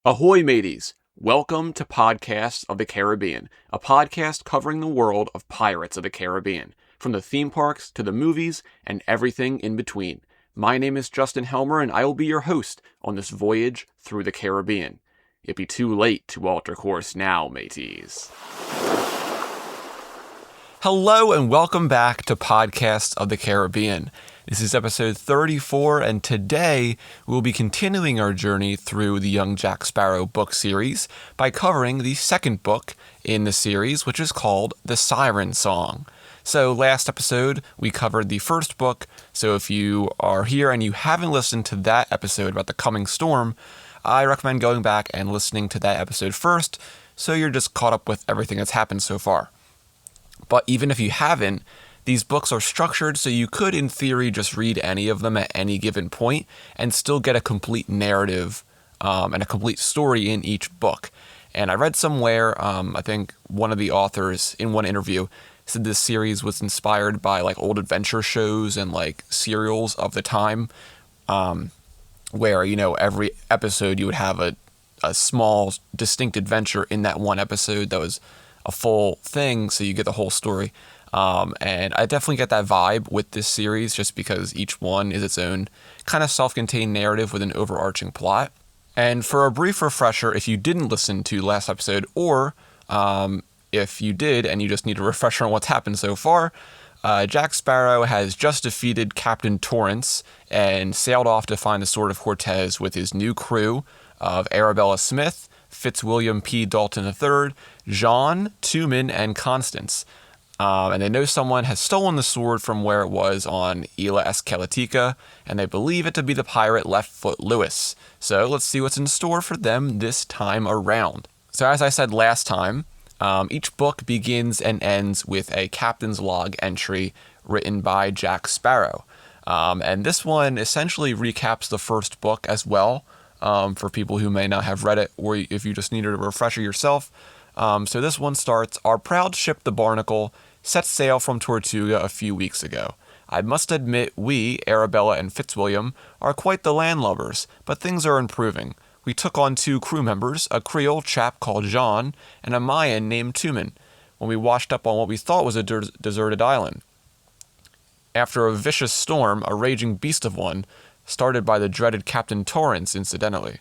Ahoy, mateys! Welcome to Podcasts of the Caribbean, a podcast covering the world of Pirates of the Caribbean, from the theme parks to the movies and everything in between. My name is Justin Helmer, and I will be your host on this voyage through the Caribbean. It'd be too late to alter course now, mateys. Hello, and welcome back to Podcasts of the Caribbean. This is episode 34, and today we'll be continuing our journey through the Young Jack Sparrow book series by covering the second book in the series, which is called The Siren Song. So last episode, we covered the first book, so if you are here and you haven't listened to that episode about the coming storm, I recommend going back and listening to that episode first, so you're just caught up with everything that's happened so far. But even if you haven't, these books are structured so you could, in theory, just read any of them at any given point and still get a complete narrative and a complete story in each book. And I read somewhere, I think one of the authors in one interview said this series was inspired by like old adventure shows and like serials of the time, where, you know, every episode you would have a small distinct adventure in that one episode that was a full thing, so you get the whole story. And I definitely get that vibe with this series just because each one is its own kind of self-contained narrative with an overarching plot. And for a brief refresher, if you didn't listen to last episode, or if you did and you just need a refresher on what's happened so far, Jack Sparrow has just defeated Captain Torrance and sailed off to find the Sword of Cortes with his new crew of Arabella Smith, Fitzwilliam P. Dalton III, Jean, Tumen, and Constance. And they know someone has stolen the sword from where it was on Isla Escalatica, and they believe it to be the pirate Leftfoot Lewis. So let's see what's in store for them this time around. So as I said last time, each book begins and ends with a captain's log entry written by Jack Sparrow. And this one essentially recaps the first book as well, for people who may not have read it, or if you just needed a refresher yourself. So this one starts, "Our proud ship, the Barnacle, set sail from Tortuga a few weeks ago. I must admit we, Arabella and Fitzwilliam, are quite the landlubbers, but things are improving. We took on 2 crew members, a Creole chap called Jean, and a Mayan named Tumen, when we washed up on what we thought was a deserted island. After a vicious storm, a raging beast of one, started by the dreaded Captain Torrance, incidentally.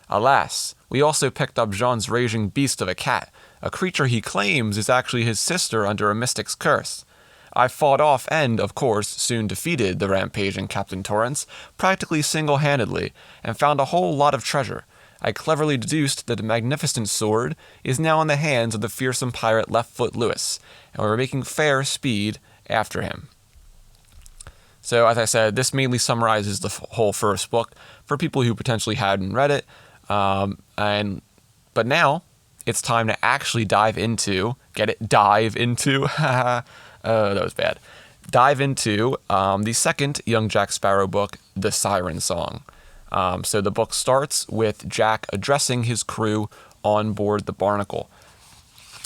Alas, we also picked up Jean's raging beast of a cat, a creature he claims is actually his sister under a mystic's curse. I fought off and, of course, soon defeated the rampaging Captain Torrance, practically single-handedly, and found a whole lot of treasure. I cleverly deduced that the magnificent sword is now in the hands of the fearsome pirate Leftfoot Lewis, and we're making fair speed after him." So, as I said, this mainly summarizes the whole first book for people who potentially hadn't read it. But now it's time to actually dive into that was bad. Dive into the second Young Jack Sparrow book, The Siren Song. So the book starts with Jack addressing his crew on board the Barnacle.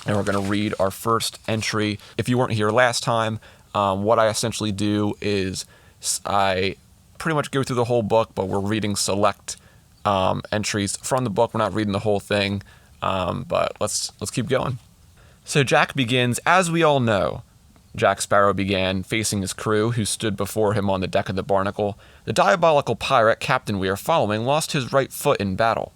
And we're going to read our first entry. If you weren't here last time, what I essentially do is I pretty much go through the whole book, but we're reading select entries from the book. We're not reading the whole thing, but let's keep going. So Jack begins, "As we all know," Jack Sparrow began, facing his crew, who stood before him on the deck of the Barnacle. "The diabolical pirate captain we are following lost his right foot in battle."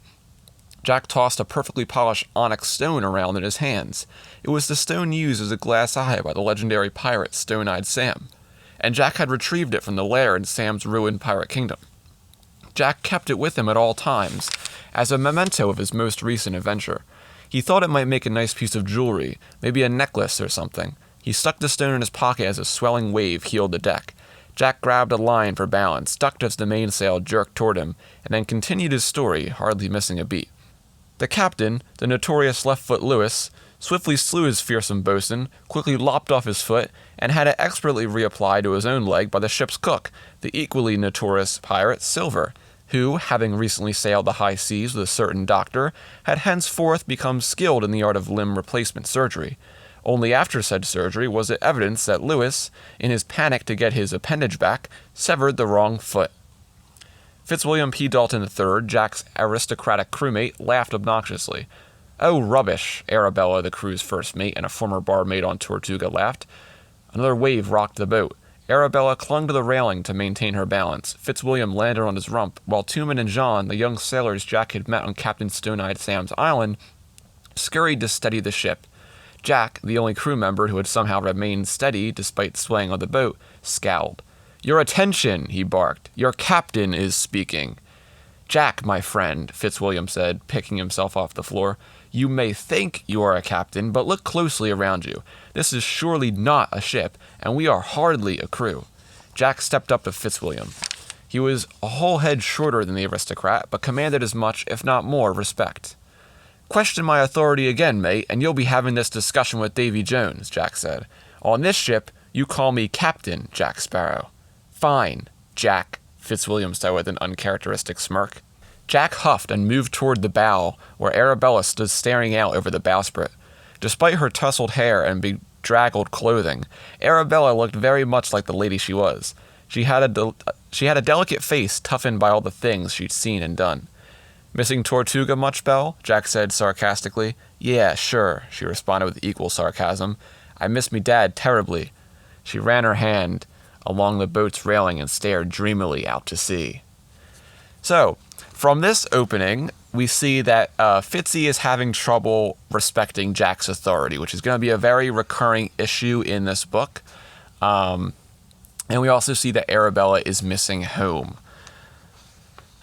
Jack tossed a perfectly polished onyx stone around in his hands. It was the stone used as a glass eye by the legendary pirate Stone-Eyed Sam, and Jack had retrieved it from the lair in Sam's ruined pirate kingdom. Jack kept it with him at all times, as a memento of his most recent adventure. He thought it might make a nice piece of jewelry, maybe a necklace or something. He stuck the stone in his pocket as a swelling wave heeled the deck. Jack grabbed a line for balance, ducked as the mainsail jerked toward him, and then continued his story, hardly missing a beat. The captain, the notorious Leftfoot Lewis, swiftly slew his fearsome boatswain, quickly lopped off his foot, and had it expertly reapplied to his own leg by the ship's cook, the equally notorious pirate Silver, who, having recently sailed the high seas with a certain doctor, had henceforth become skilled in the art of limb replacement surgery. Only after said surgery was it evidence that Lewis, in his panic to get his appendage back, severed the wrong foot. Fitzwilliam P. Dalton III, Jack's aristocratic crewmate, laughed obnoxiously. "Oh, rubbish," Arabella, the crew's first mate and a former barmaid on Tortuga, laughed. Another wave rocked the boat. Arabella clung to the railing to maintain her balance. Fitzwilliam landed on his rump, while Tumen and John, the young sailors Jack had met on Captain Stone-Eyed Sam's island, scurried to steady the ship. Jack, the only crew member who had somehow remained steady despite swaying on the boat, scowled. "Your attention," he barked. "Your captain is speaking." "Jack, my friend," Fitzwilliam said, picking himself off the floor, "you may think you are a captain, but look closely around you. This is surely not a ship, and we are hardly a crew." Jack stepped up to Fitzwilliam. He was a whole head shorter than the aristocrat, but commanded as much, if not more, respect. "Question my authority again, mate, and you'll be having this discussion with Davy Jones," Jack said. "On this ship, you call me Captain Jack Sparrow." "Fine, Jack," Fitzwilliam said with an uncharacteristic smirk. Jack huffed and moved toward the bow, where Arabella stood staring out over the bowsprit. Despite her tousled hair and bedraggled clothing, Arabella looked very much like the lady she was. She had a delicate face toughened by all the things she'd seen and done. "Missing Tortuga much, Belle?" Jack said sarcastically. "Yeah, sure," she responded with equal sarcasm. "I miss me dad terribly." She ran her hand along the boat's railing and stared dreamily out to sea. So, from this opening, we see that Fitzy is having trouble respecting Jack's authority, which is going to be a very recurring issue in this book. And we also see that Arabella is missing home.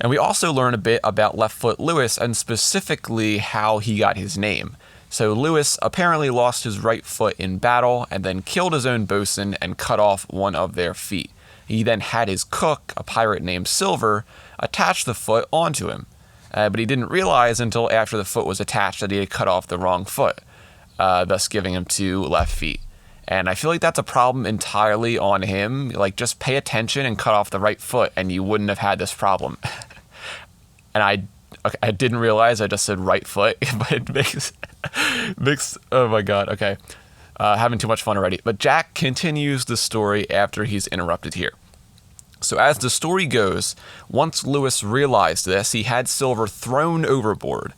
And we also learn a bit about Left Foot Lewis and specifically how he got his name. So Lewis apparently lost his right foot in battle and then killed his own bosun and cut off one of their feet. He then had his cook, a pirate named Silver, attach the foot onto him. But he didn't realize until after the foot was attached that he had cut off the wrong foot, thus giving him 2 left feet. And I feel like that's a problem entirely on him. Like, just pay attention and cut off the right foot and you wouldn't have had this problem. And I didn't realize I just said right foot, but it makes oh my god, okay. Having too much fun already. But Jack continues the story after he's interrupted here. So as the story goes, once Lewis realized this, he had Silver thrown overboard.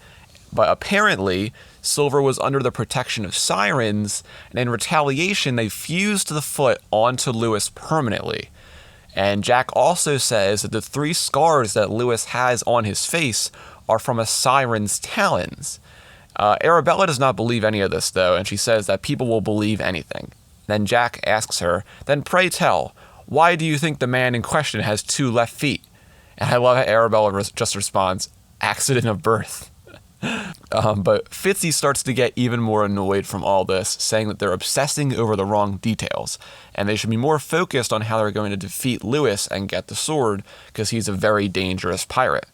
But apparently, Silver was under the protection of sirens, and in retaliation, they fused the foot onto Lewis permanently. And Jack also says that the 3 scars that Lewis has on his face are from a siren's talons. Arabella does not believe any of this, though, and she says that people will believe anything. Then Jack asks her, "Then pray tell, why do you think the man in question has 2 left feet?" And I love how Arabella just responds, "Accident of birth." But Fitzy starts to get even more annoyed from all this, saying that they're obsessing over the wrong details, and they should be more focused on how they're going to defeat Lewis and get the sword, because he's a very dangerous pirate.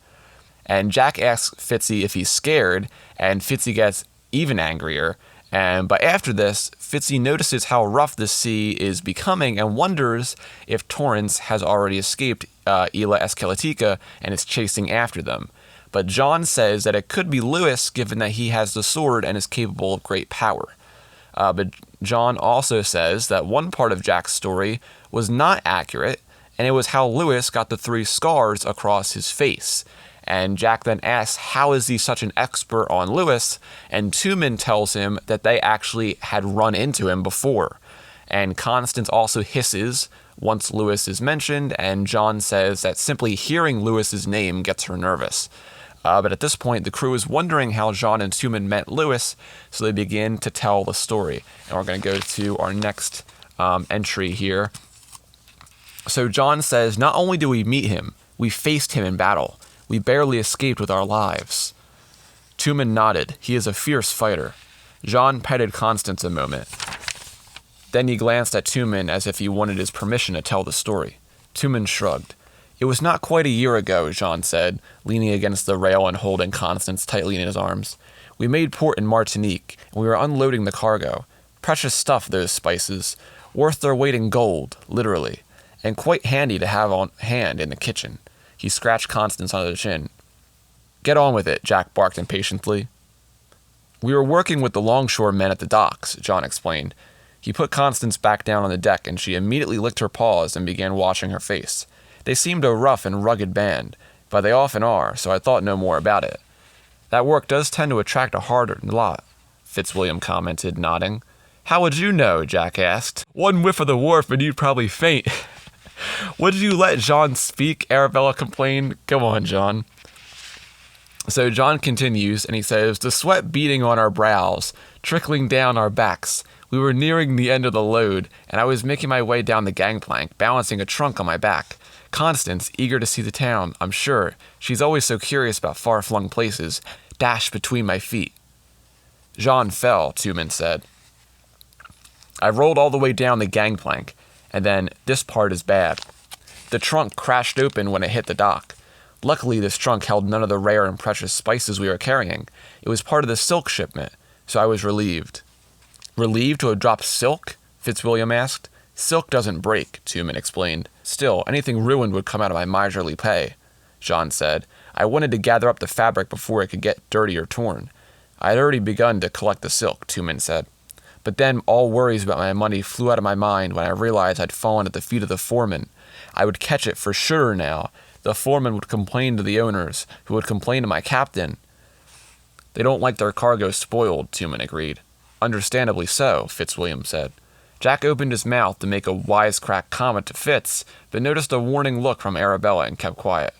And Jack asks Fitzy if he's scared, and Fitzy gets even angrier. But after this, Fitzy notices how rough the sea is becoming and wonders if Torrance has already escaped Isla Esqueletica and is chasing after them. But John says that it could be Lewis, given that he has the sword and is capable of great power. But John also says that one part of Jack's story was not accurate, and it was how Lewis got the 3 scars across his face. And Jack then asks, how is he such an expert on Lewis? And Tumen tells him that they actually had run into him before. And Constance also hisses once Lewis is mentioned, and John says that simply hearing Lewis's name gets her nervous. But at this point, the crew is wondering how John and Tumen met Lewis, so they begin to tell the story. And we're going to go to our next entry here. So John says, "Not only did we meet him, we faced him in battle. We barely escaped with our lives." Tumen nodded. He is a fierce fighter. John petted Constance a moment. Then he glanced at Tumen as if he wanted his permission to tell the story. Tumen shrugged. "It was not quite a year ago," John said, leaning against the rail and holding Constance tightly in his arms. "We made port in Martinique, and we were unloading the cargo. Precious stuff, those spices. Worth their weight in gold, literally. And quite handy to have on hand in the kitchen." He scratched Constance on the chin. "Get on with it," Jack barked impatiently. "We were working with the longshore men at the docks," John explained. He put Constance back down on the deck, and she immediately licked her paws and began washing her face. They seemed a rough and rugged band. but they often are, so I thought no more about it. That work does tend to attract a harder lot, Fitzwilliam commented, nodding. How would you know? Jack asked. One whiff of the wharf and you'd probably faint. Would you let John speak? Arabella complained. Go on, John. So John continues, and he says, the sweat beating on our brows, trickling down our backs. We were nearing the end of the load, and I was making my way down the gangplank, balancing a trunk on my back. Constance, eager to see the town, I'm sure, she's always so curious about far-flung places, dashed between my feet. Jean fell, Tumen said. I rolled all the way down the gangplank, and then, this part is bad. The trunk crashed open when it hit the dock. Luckily, this trunk held none of the rare and precious spices we were carrying. It was part of the silk shipment, so I was relieved. Relieved to have dropped silk? Fitzwilliam asked. Silk doesn't break, Tumen explained. Still, anything ruined would come out of my miserly pay, Jean said. I wanted to gather up the fabric before it could get dirty or torn. I had already begun to collect the silk, Tumen said. But then all worries about my money flew out of my mind when I realized I'd fallen at the feet of the foreman. I would catch it for sure now. The foreman would complain to the owners, who would complain to my captain. They don't like their cargo spoiled, Tumen agreed. Understandably so, Fitzwilliam said. Jack opened his mouth to make a wisecrack comment to Fitz, but noticed a warning look from Arabella and kept quiet.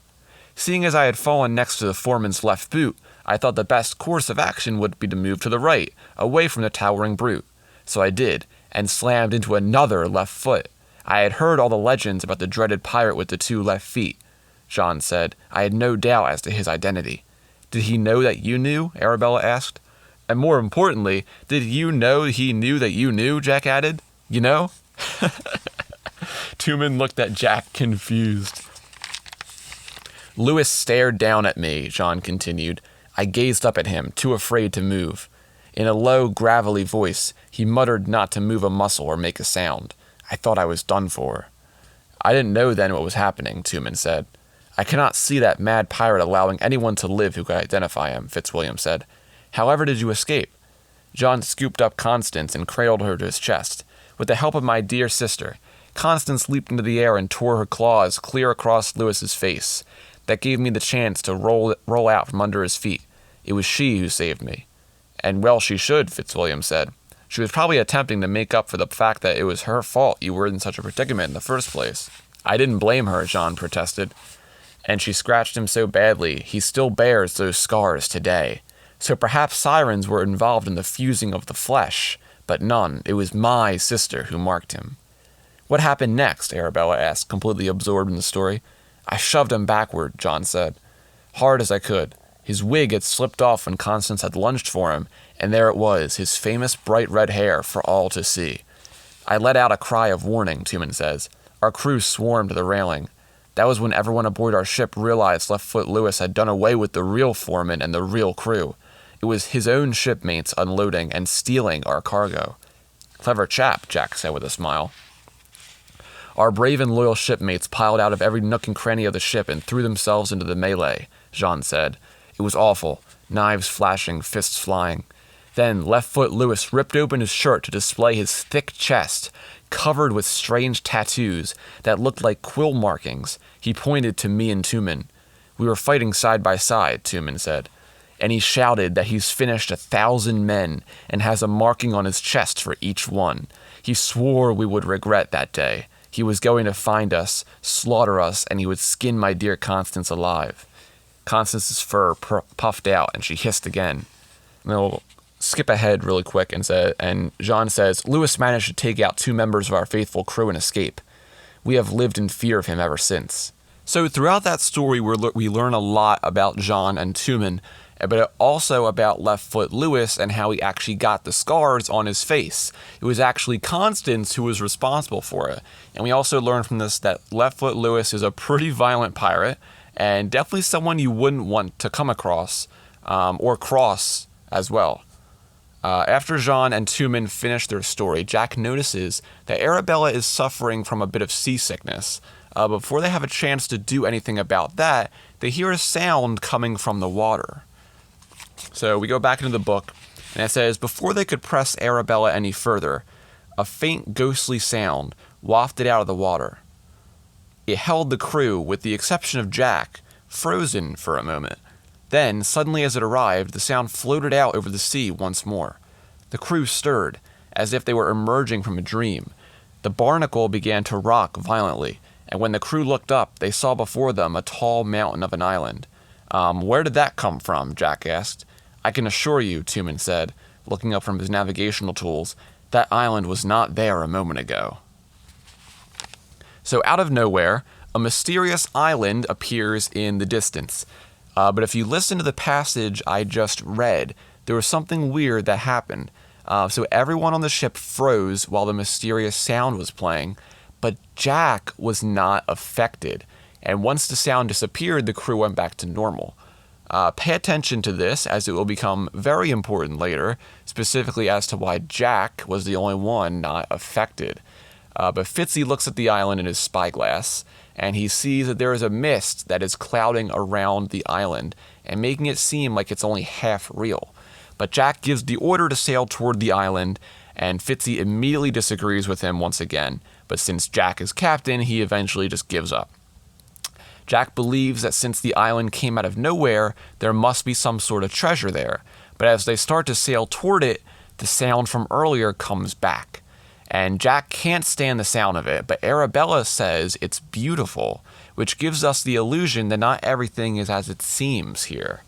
Seeing as I had fallen next to the foreman's left boot, I thought the best course of action would be to move to the right, away from the towering brute. So I did, and slammed into another left foot. I had heard all the legends about the dreaded pirate with the 2 left feet, Jean said. I had no doubt as to his identity. Did he know that you knew? Arabella asked. And more importantly, did you know he knew that you knew? Jack added. You know? Tumen looked at Jack, confused. Lewis stared down at me, Jean continued. I gazed up at him, too afraid to move. In a low, gravelly voice, he muttered not to move a muscle or make a sound. I thought I was done for. I didn't know then what was happening, Tumen said. I cannot see that mad pirate allowing anyone to live who could identify him, Fitzwilliam said. However did you escape? John scooped up Constance and cradled her to his chest. With the help of my dear sister, Constance leaped into the air and tore her claws clear across Lewis's face. That gave me the chance to roll out from under his feet. It was she who saved me. And well she should, Fitzwilliam said. She was probably attempting to make up for the fact that it was her fault you were in such a predicament in the first place. I didn't blame her, Jean protested. And she scratched him so badly, he still bears those scars today. So perhaps sirens were involved in the fusing of the flesh, but none. It was my sister who marked him. What happened next? Arabella asked, completely absorbed in the story. I shoved him backward, John said, hard as I could. His wig had slipped off when Constance had lunged for him, and there it was, his famous bright red hair for all to see. I let out a cry of warning, Tumen says. Our crew swarmed to the railing. That was when everyone aboard our ship realized Leftfoot Lewis had done away with the real foreman and the real crew. It was his own shipmates unloading and stealing our cargo. Clever chap, Jack said with a smile. Our brave and loyal shipmates piled out of every nook and cranny of the ship and threw themselves into the melee, Jean said. It was awful, knives flashing, fists flying. Then Leftfoot Lewis ripped open his shirt to display his thick chest, covered with strange tattoos that looked like quill markings. He pointed to me and Tumen. We were fighting side by side, Tumen said. And he shouted that he's finished 1,000 men and has a marking on his chest for each one. He swore we would regret that day. He was going to find us, slaughter us, and he would skin my dear Constance alive. Constance's fur puffed out, and she hissed again. And we'll skip ahead really quick, and Jean says, Lewis managed to take out 2 members of our faithful crew and escape. We have lived in fear of him ever since. So throughout that story, we learn a lot about Jean and Tumen, but also about Leftfoot Lewis and how he actually got the scars on his face. It was actually Constance who was responsible for it. And we also learn from this that Leftfoot Lewis is a pretty violent pirate, and definitely someone you wouldn't want to come across, or cross as well. After Jean and Tumen finish their story, Jack notices that Arabella is suffering from a bit of seasickness. Before they have a chance to do anything about that, they hear a sound coming from the water. So we go back into the book, and it says, before they could press Arabella any further, a faint ghostly sound wafted out of the water. It held the crew, with the exception of Jack, frozen for a moment. Then, suddenly as it arrived, the sound floated out over the sea once more. The crew stirred, as if they were emerging from a dream. The barnacle began to rock violently, and when the crew looked up, they saw before them a tall mountain of an island. Where did that come from? Jack asked. I can assure you, Tumen said, looking up from his navigational tools, that island was not there a moment ago. So out of nowhere, a mysterious island appears in the distance. But if you listen to the passage I just read, there was something weird that happened. So everyone on the ship froze while the mysterious sound was playing, but Jack was not affected. And once the sound disappeared, the crew went back to normal. Pay attention to this, as it will become very important later, specifically as to why Jack was the only one not affected. But Fitzy looks at the island in his spyglass, and he sees that there is a mist that is clouding around the island and making it seem like it's only half real. But Jack gives the order to sail toward the island, and Fitzy immediately disagrees with him once again. But since Jack is captain, he eventually just gives up. Jack believes that since the island came out of nowhere, there must be some sort of treasure there. But as they start to sail toward it, the sound from earlier comes back. And Jack can't stand the sound of it, but Arabella says it's beautiful, which gives us the illusion that not everything is as it seems here.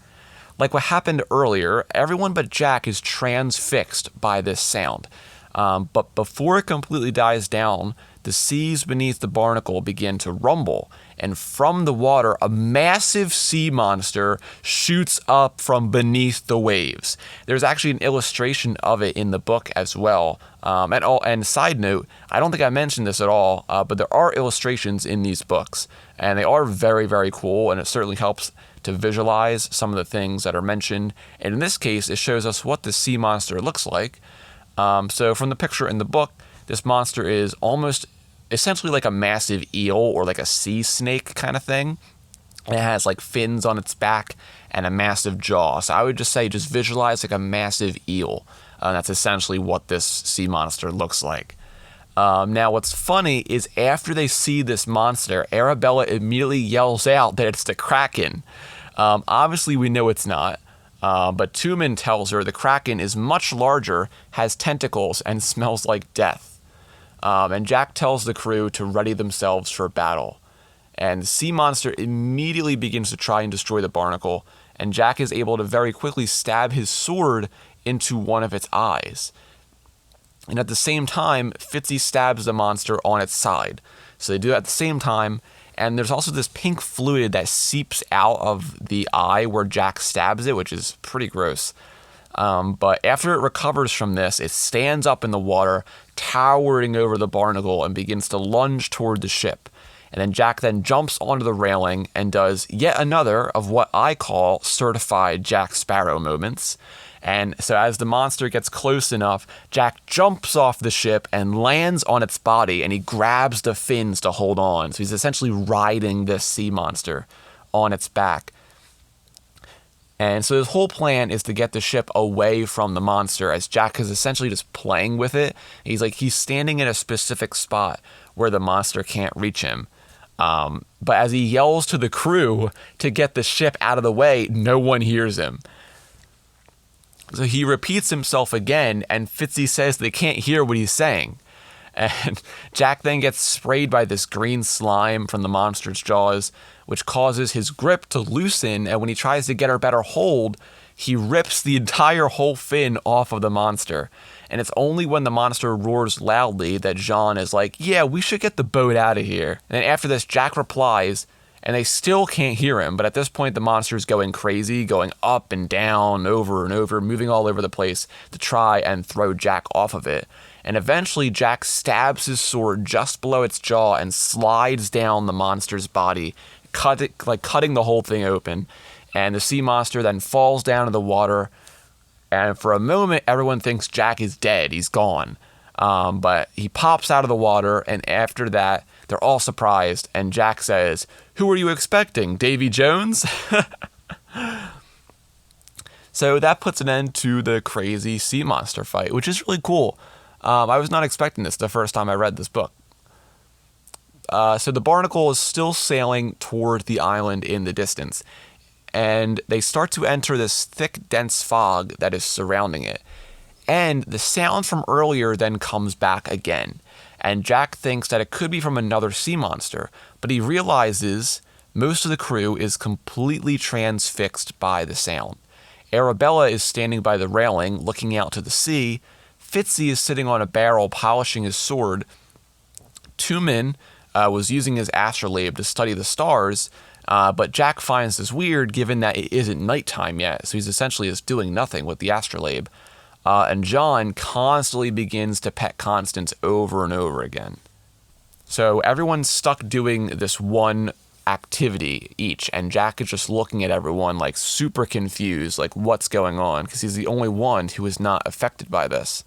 Like what happened earlier, everyone but Jack is transfixed by this sound. But before it completely dies down, the seas beneath the barnacle begin to rumble, and from the water, a massive sea monster shoots up from beneath the waves. There's actually an illustration of it in the book as well. And side note, I don't think I mentioned this at all, but there are illustrations in these books, and they are very, very cool, and it certainly helps to visualize some of the things that are mentioned. And in this case, it shows us what the sea monster looks like. So from the picture in the book, this monster is almost essentially like a massive eel or like a sea snake kind of thing. And it has like fins on its back and a massive jaw. So I would just say just visualize like a massive eel. That's essentially what this sea monster looks like. Now what's funny is after they see this monster, Arabella immediately yells out that it's the Kraken. Obviously we know it's not. But Tumen tells her the Kraken is much larger, has tentacles, and smells like death. And Jack tells the crew to ready themselves for battle. And the sea monster immediately begins to try and destroy the barnacle, and Jack is able to very quickly stab his sword into one of its eyes. And at the same time, Fitzy stabs the monster on its side. So they do that at the same time, and there's also this pink fluid that seeps out of the eye where Jack stabs it, which is pretty gross. But after it recovers from this, it stands up in the water, towering over the barnacle, and begins to lunge toward the ship. And then Jack then jumps onto the railing and does yet another of what I call certified Jack Sparrow moments. And so as the monster gets close enough, Jack jumps off the ship and lands on its body, and he grabs the fins to hold on. So he's essentially riding this sea monster on its back. And so his whole plan is to get the ship away from the monster, as Jack is essentially just playing with it. He's standing in a specific spot where the monster can't reach him. But as he yells to the crew to get the ship out of the way, no one hears him. So he repeats himself again, and Fitzy says they can't hear what he's saying. And Jack then gets sprayed by this green slime from the monster's jaws, which causes his grip to loosen, and when he tries to get a better hold, he rips the entire whole fin off of the monster. And it's only when the monster roars loudly that Jean is like, yeah, we should get the boat out of here. And then after this, Jack replies, and they still can't hear him, but at this point the monster's going crazy, going up and down, over and over, moving all over the place to try and throw Jack off of it. And eventually Jack stabs his sword just below its jaw and slides down the monster's body, cutting the whole thing open. And the sea monster then falls down in the water, and for a moment everyone thinks Jack is dead, he's gone. But he pops out of the water, and after that they're all surprised, and Jack says, "Who were you expecting, Davy Jones?" So that puts an end to the crazy sea monster fight, which is really cool. I was not expecting this the first time I read this book. So the barnacle is still sailing toward the island in the distance, and they start to enter this thick, dense fog that is surrounding it. And the sound from earlier then comes back again, and Jack thinks that it could be from another sea monster, but he realizes most of the crew is completely transfixed by the sound. Arabella is standing by the railing, looking out to the sea. Fitzy is sitting on a barrel, polishing his sword. Tumen was using his astrolabe to study the stars, but Jack finds this weird given that it isn't nighttime yet, so he's essentially just doing nothing with the astrolabe. And John constantly begins to pet Constance over and over again. So everyone's stuck doing this one activity each, and Jack is just looking at everyone like super confused, like what's going on, because he's the only one who is not affected by this.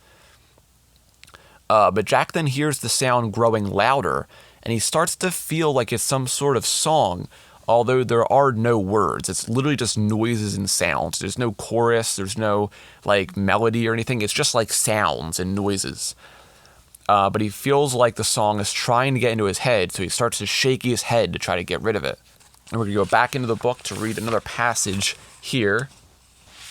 But Jack then hears the sound growing louder, and he starts to feel like it's some sort of song, although there are no words. It's literally just noises and sounds. There's no chorus, there's no like melody or anything. It's just like sounds and noises. But he feels like the song is trying to get into his head, so he starts to shake his head to try to get rid of it. And we're going to go back into the book to read another passage here.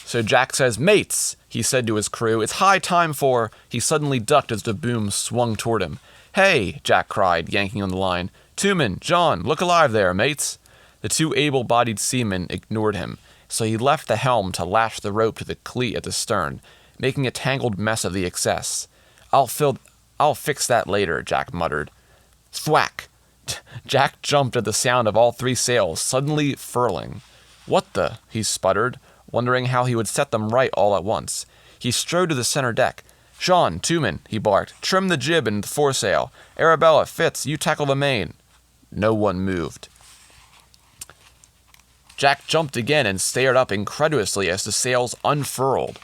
So Jack says, "Mates," he said to his crew, "it's high time for..." He suddenly ducked as the boom swung toward him. "Hey," Jack cried, yanking on the line. "Tumen, John, look alive there, mates." The two able-bodied seamen ignored him, so he left the helm to lash the rope to the cleat at the stern, making a tangled mess of the excess. I'll fix that later," Jack muttered. Thwack! Jack jumped at the sound of all three sails suddenly furling. "What the..." he sputtered, wondering how he would set them right all at once. He strode to the center deck. "Jean, Tumen," he barked, "trim the jib and the foresail. Arabella, Fitz, you tackle the main." No one moved. Jack jumped again and stared up incredulously as the sails unfurled,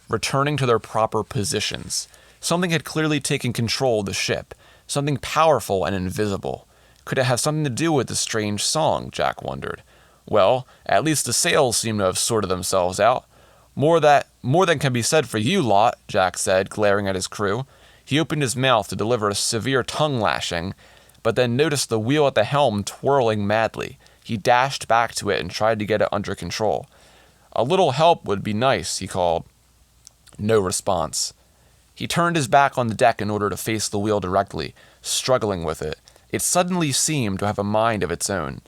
returning to their proper positions. Something had clearly taken control of the ship, something powerful and invisible. Could it have something to do with the strange song, Jack wondered. Well, at least the sails seem to have sorted themselves out. More than can be said for you lot," Jack said, glaring at his crew. He opened his mouth to deliver a severe tongue lashing, but then noticed the wheel at the helm twirling madly. He dashed back to it and tried to get it under control. "A little help would be nice," he called. No response. He turned his back on the deck in order to face the wheel directly, struggling with it. It suddenly seemed to have a mind of its own.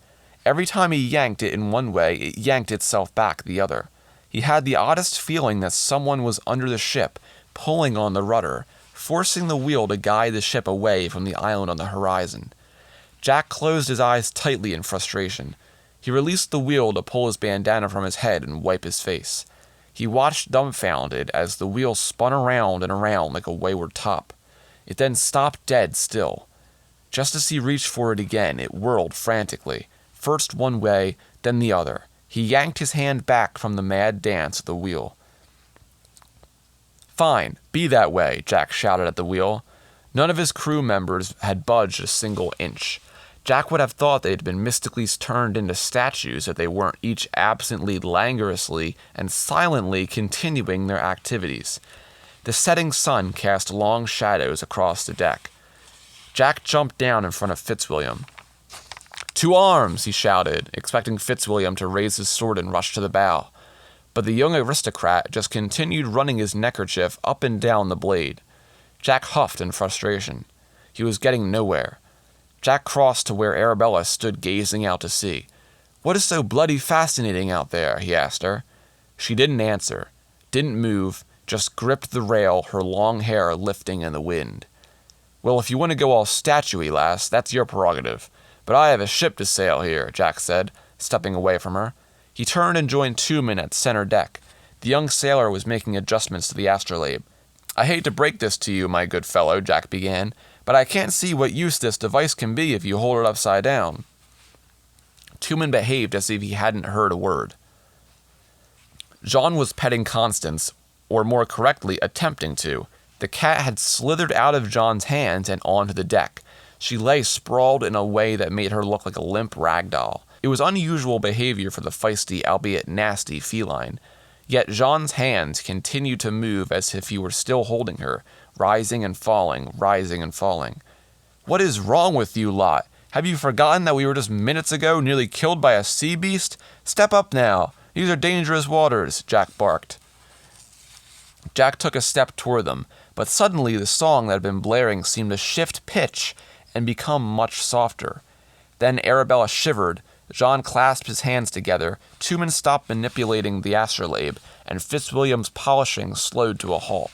Every time he yanked it in one way, it yanked itself back the other. He had the oddest feeling that someone was under the ship, pulling on the rudder, forcing the wheel to guide the ship away from the island on the horizon. Jack closed his eyes tightly in frustration. He released the wheel to pull his bandana from his head and wipe his face. He watched dumbfounded as the wheel spun around and around like a wayward top. It then stopped dead still. Just as he reached for it again, it whirled frantically, first one way, then the other. He yanked his hand back from the mad dance of the wheel. "Fine, be that way," Jack shouted at the wheel. None of his crew members had budged a single inch. Jack would have thought they had been mystically turned into statues if they weren't each absently, languorously, and silently continuing their activities. The setting sun cast long shadows across the deck. Jack jumped down in front of Fitzwilliam. "To arms!" he shouted, expecting Fitzwilliam to raise his sword and rush to the bow. But the young aristocrat just continued running his neckerchief up and down the blade. Jack huffed in frustration. He was getting nowhere. Jack crossed to where Arabella stood gazing out to sea. "What is so bloody fascinating out there?" he asked her. She didn't answer, didn't move, just gripped the rail, her long hair lifting in the wind. "Well, if you want to go all statue-y, lass, that's your prerogative. But I have a ship to sail here," Jack said, stepping away from her. He turned and joined Tumen at center deck. The young sailor was making adjustments to the astrolabe. "I hate to break this to you, my good fellow," Jack began, "but I can't see what use this device can be if you hold it upside down." Tumen behaved as if he hadn't heard a word. Jean was petting Constance, or more correctly, attempting to. The cat had slithered out of Jean's hands and onto the deck. She lay sprawled in a way that made her look like a limp rag doll. It was unusual behavior for the feisty, albeit nasty, feline. Yet Jean's hands continued to move as if he were still holding her, rising and falling, rising and falling. "What is wrong with you lot? Have you forgotten that we were just minutes ago nearly killed by a sea beast? Step up now. These are dangerous waters," Jack barked. Jack took a step toward them, but suddenly the song that had been blaring seemed to shift pitch and become much softer. Then Arabella shivered, Jean clasped his hands together, Tumen stopped manipulating the astrolabe, and Fitzwilliam's polishing slowed to a halt.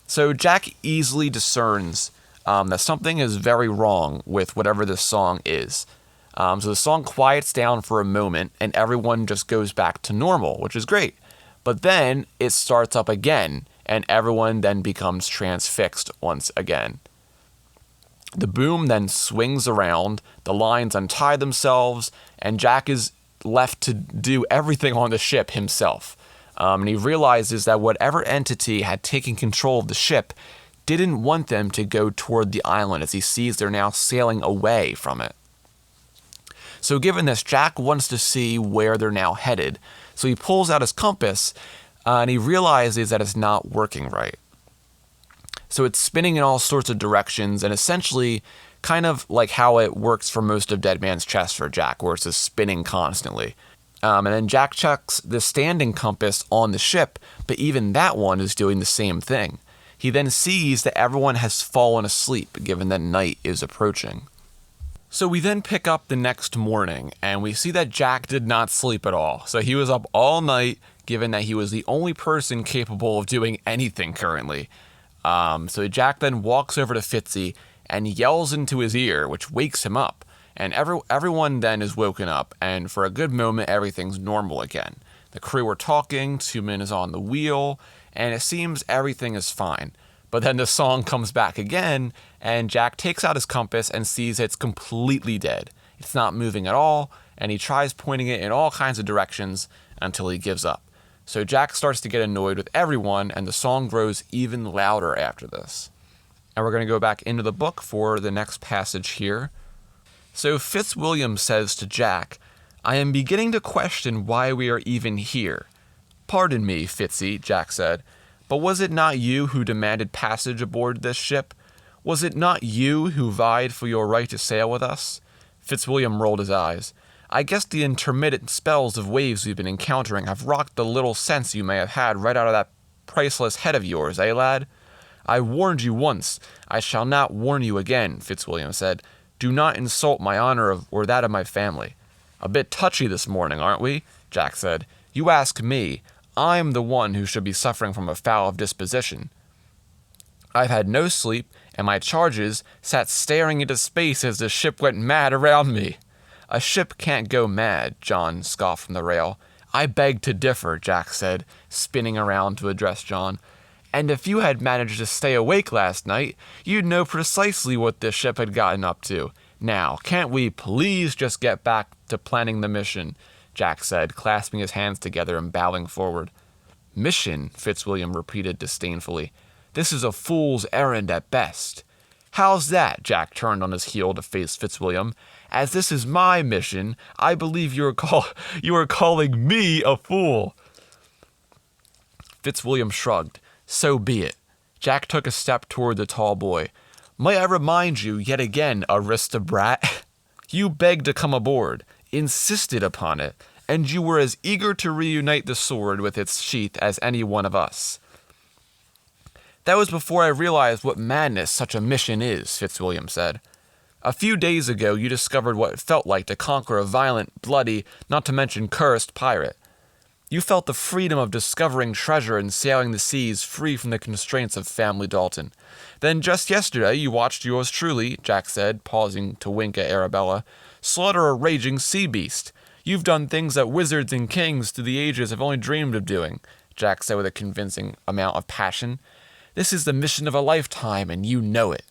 So Jack easily discerns that something is very wrong with whatever this song is. So the song quiets down for a moment, and everyone just goes back to normal, which is great. But then it starts up again, and everyone then becomes transfixed once again. The boom then swings around, the lines untie themselves, and Jack is left to do everything on the ship himself. And he realizes that whatever entity had taken control of the ship didn't want them to go toward the island, as he sees they're now sailing away from it. So given this, Jack wants to see where they're now headed. So he pulls out his compass, and he realizes that it's not working right. So it's spinning in all sorts of directions, and essentially kind of like how it works for most of Dead Man's Chest for Jack, where it's just spinning constantly. And then Jack checks the standing compass on the ship, but even that one is doing the same thing. He then sees that everyone has fallen asleep, given that night is approaching. So we then pick up the next morning, and we see that Jack did not sleep at all. So he was up all night, given that he was the only person capable of doing anything currently. So Jack then walks over to Fitzy and yells into his ear, which wakes him up. And everyone then is woken up, and for a good moment, everything's normal again. The crew are talking, Tumen is on the wheel, and it seems everything is fine. But then the song comes back again, and Jack takes out his compass and sees it's completely dead. It's not moving at all, and he tries pointing it in all kinds of directions until he gives up. So Jack starts to get annoyed with everyone, and the song grows even louder after this. And we're going to go back into the book for the next passage here. So Fitzwilliam says to Jack, "I am beginning to question why we are even here." "Pardon me, Fitzy," Jack said, "but was it not you who demanded passage aboard this ship? Was it not you who vied for your right to sail with us?" Fitzwilliam rolled his eyes. "I guess the intermittent spells of waves we've been encountering have rocked the little sense you may have had right out of that priceless head of yours, eh, lad?" "I warned you once. I shall not warn you again," Fitzwilliam said. "Do not insult my honor or that of my family." "A bit touchy this morning, aren't we?" Jack said. "You ask me. I'm the one who should be suffering from a foul disposition. I've had no sleep, and my charges sat staring into space as the ship went mad around me." "A ship can't go mad," John scoffed from the rail. "I beg to differ," Jack said, spinning around to address John. "And if you had managed to stay awake last night, you'd know precisely what this ship had gotten up to. Now, can't we please just get back to planning the mission?" Jack said, clasping his hands together and bowing forward. "Mission," Fitzwilliam repeated disdainfully. "This is a fool's errand at best." "How's that?" Jack turned on his heel to face Fitzwilliam. "As this is my mission, I believe you are calling me a fool." Fitzwilliam shrugged. "So be it." Jack took a step toward the tall boy. "May I remind you yet again, aristobrat? You begged to come aboard, insisted upon it, and you were as eager to reunite the sword with its sheath as any one of us." "That was before I realized what madness such a mission is," Fitzwilliam said. "A few days ago you discovered what it felt like to conquer a violent, bloody, not to mention cursed pirate. You felt the freedom of discovering treasure and sailing the seas free from the constraints of family Dalton. Then just yesterday you watched yours truly," Jack said, pausing to wink at Arabella, "slaughter a raging sea beast. You've done things that wizards and kings through the ages have only dreamed of doing," Jack said with a convincing amount of passion. "This is the mission of a lifetime, and you know it."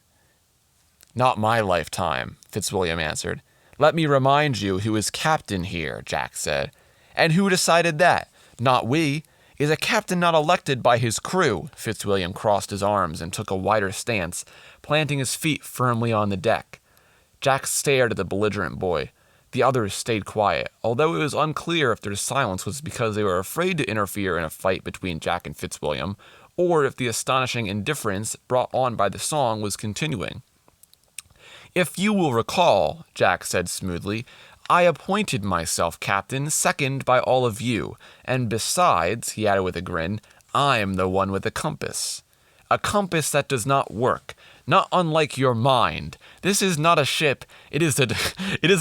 "Not my lifetime," Fitzwilliam answered. "Let me remind you who is captain here," Jack said. "And who decided that? Not we. Is a captain not elected by his crew?" Fitzwilliam crossed his arms and took a wider stance, planting his feet firmly on the deck. Jack stared at the belligerent boy. The others stayed quiet, although it was unclear if their silence was because they were afraid to interfere in a fight between Jack and Fitzwilliam, or if the astonishing indifference brought on by the song was continuing. "If you will recall," Jack said smoothly, "I appointed myself captain second by all of you, and besides," he added with a grin, "I'm the one with the compass. A compass that does not work, not unlike your mind. This is not a ship, it is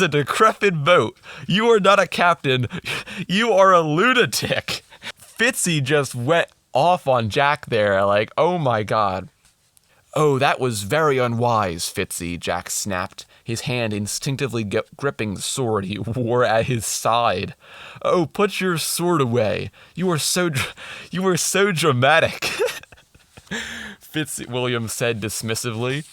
a decrepit boat. You are not a captain, you are a lunatic." Fitzy just went off on Jack there, like, oh my god. "Oh, that was very unwise, Fitzy," Jack snapped, his hand instinctively gripping the sword he wore at his side. "Oh, put your sword away. You are so dramatic," Fitzwilliam said dismissively.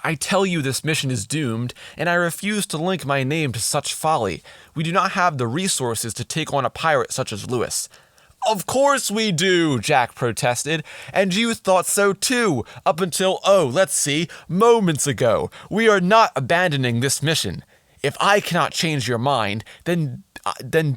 "I tell you this mission is doomed, and I refuse to link my name to such folly. We do not have the resources to take on a pirate such as Lewis." "Of course we do," Jack protested, "and you thought so too, up until, moments ago. We are not abandoning this mission. If I cannot change your mind, then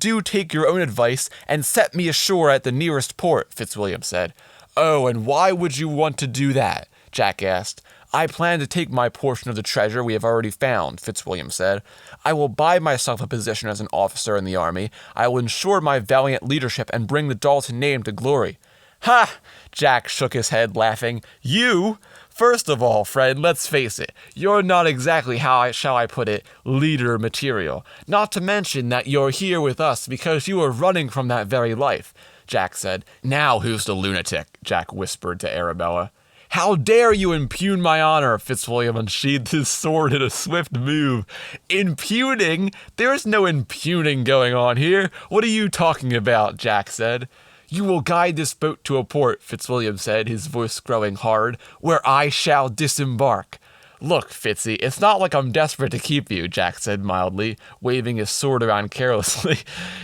do take your own advice and set me ashore at the nearest port," Fitzwilliam said. "Oh, and why would you want to do that?" Jack asked. "I plan to take my portion of the treasure we have already found," Fitzwilliam said. "I will buy myself a position as an officer in the army. I will ensure my valiant leadership and bring the Dalton name to glory." "Ha!" Jack shook his head, laughing. "You? First of all, friend, let's face it. You're not exactly, shall I put it, leader material. Not to mention that you're here with us because you were running from that very life," Jack said. "Now who's the lunatic?" Jack whispered to Arabella. "How dare you impugn my honor?" Fitzwilliam unsheathed his sword in a swift move. "Impugning? There's no impugning going on here. What are you talking about?" Jack said. "You will guide this boat to a port," Fitzwilliam said, his voice growing hard, "where I shall disembark." "Look, Fitzy, it's not like I'm desperate to keep you," Jack said mildly, waving his sword around carelessly.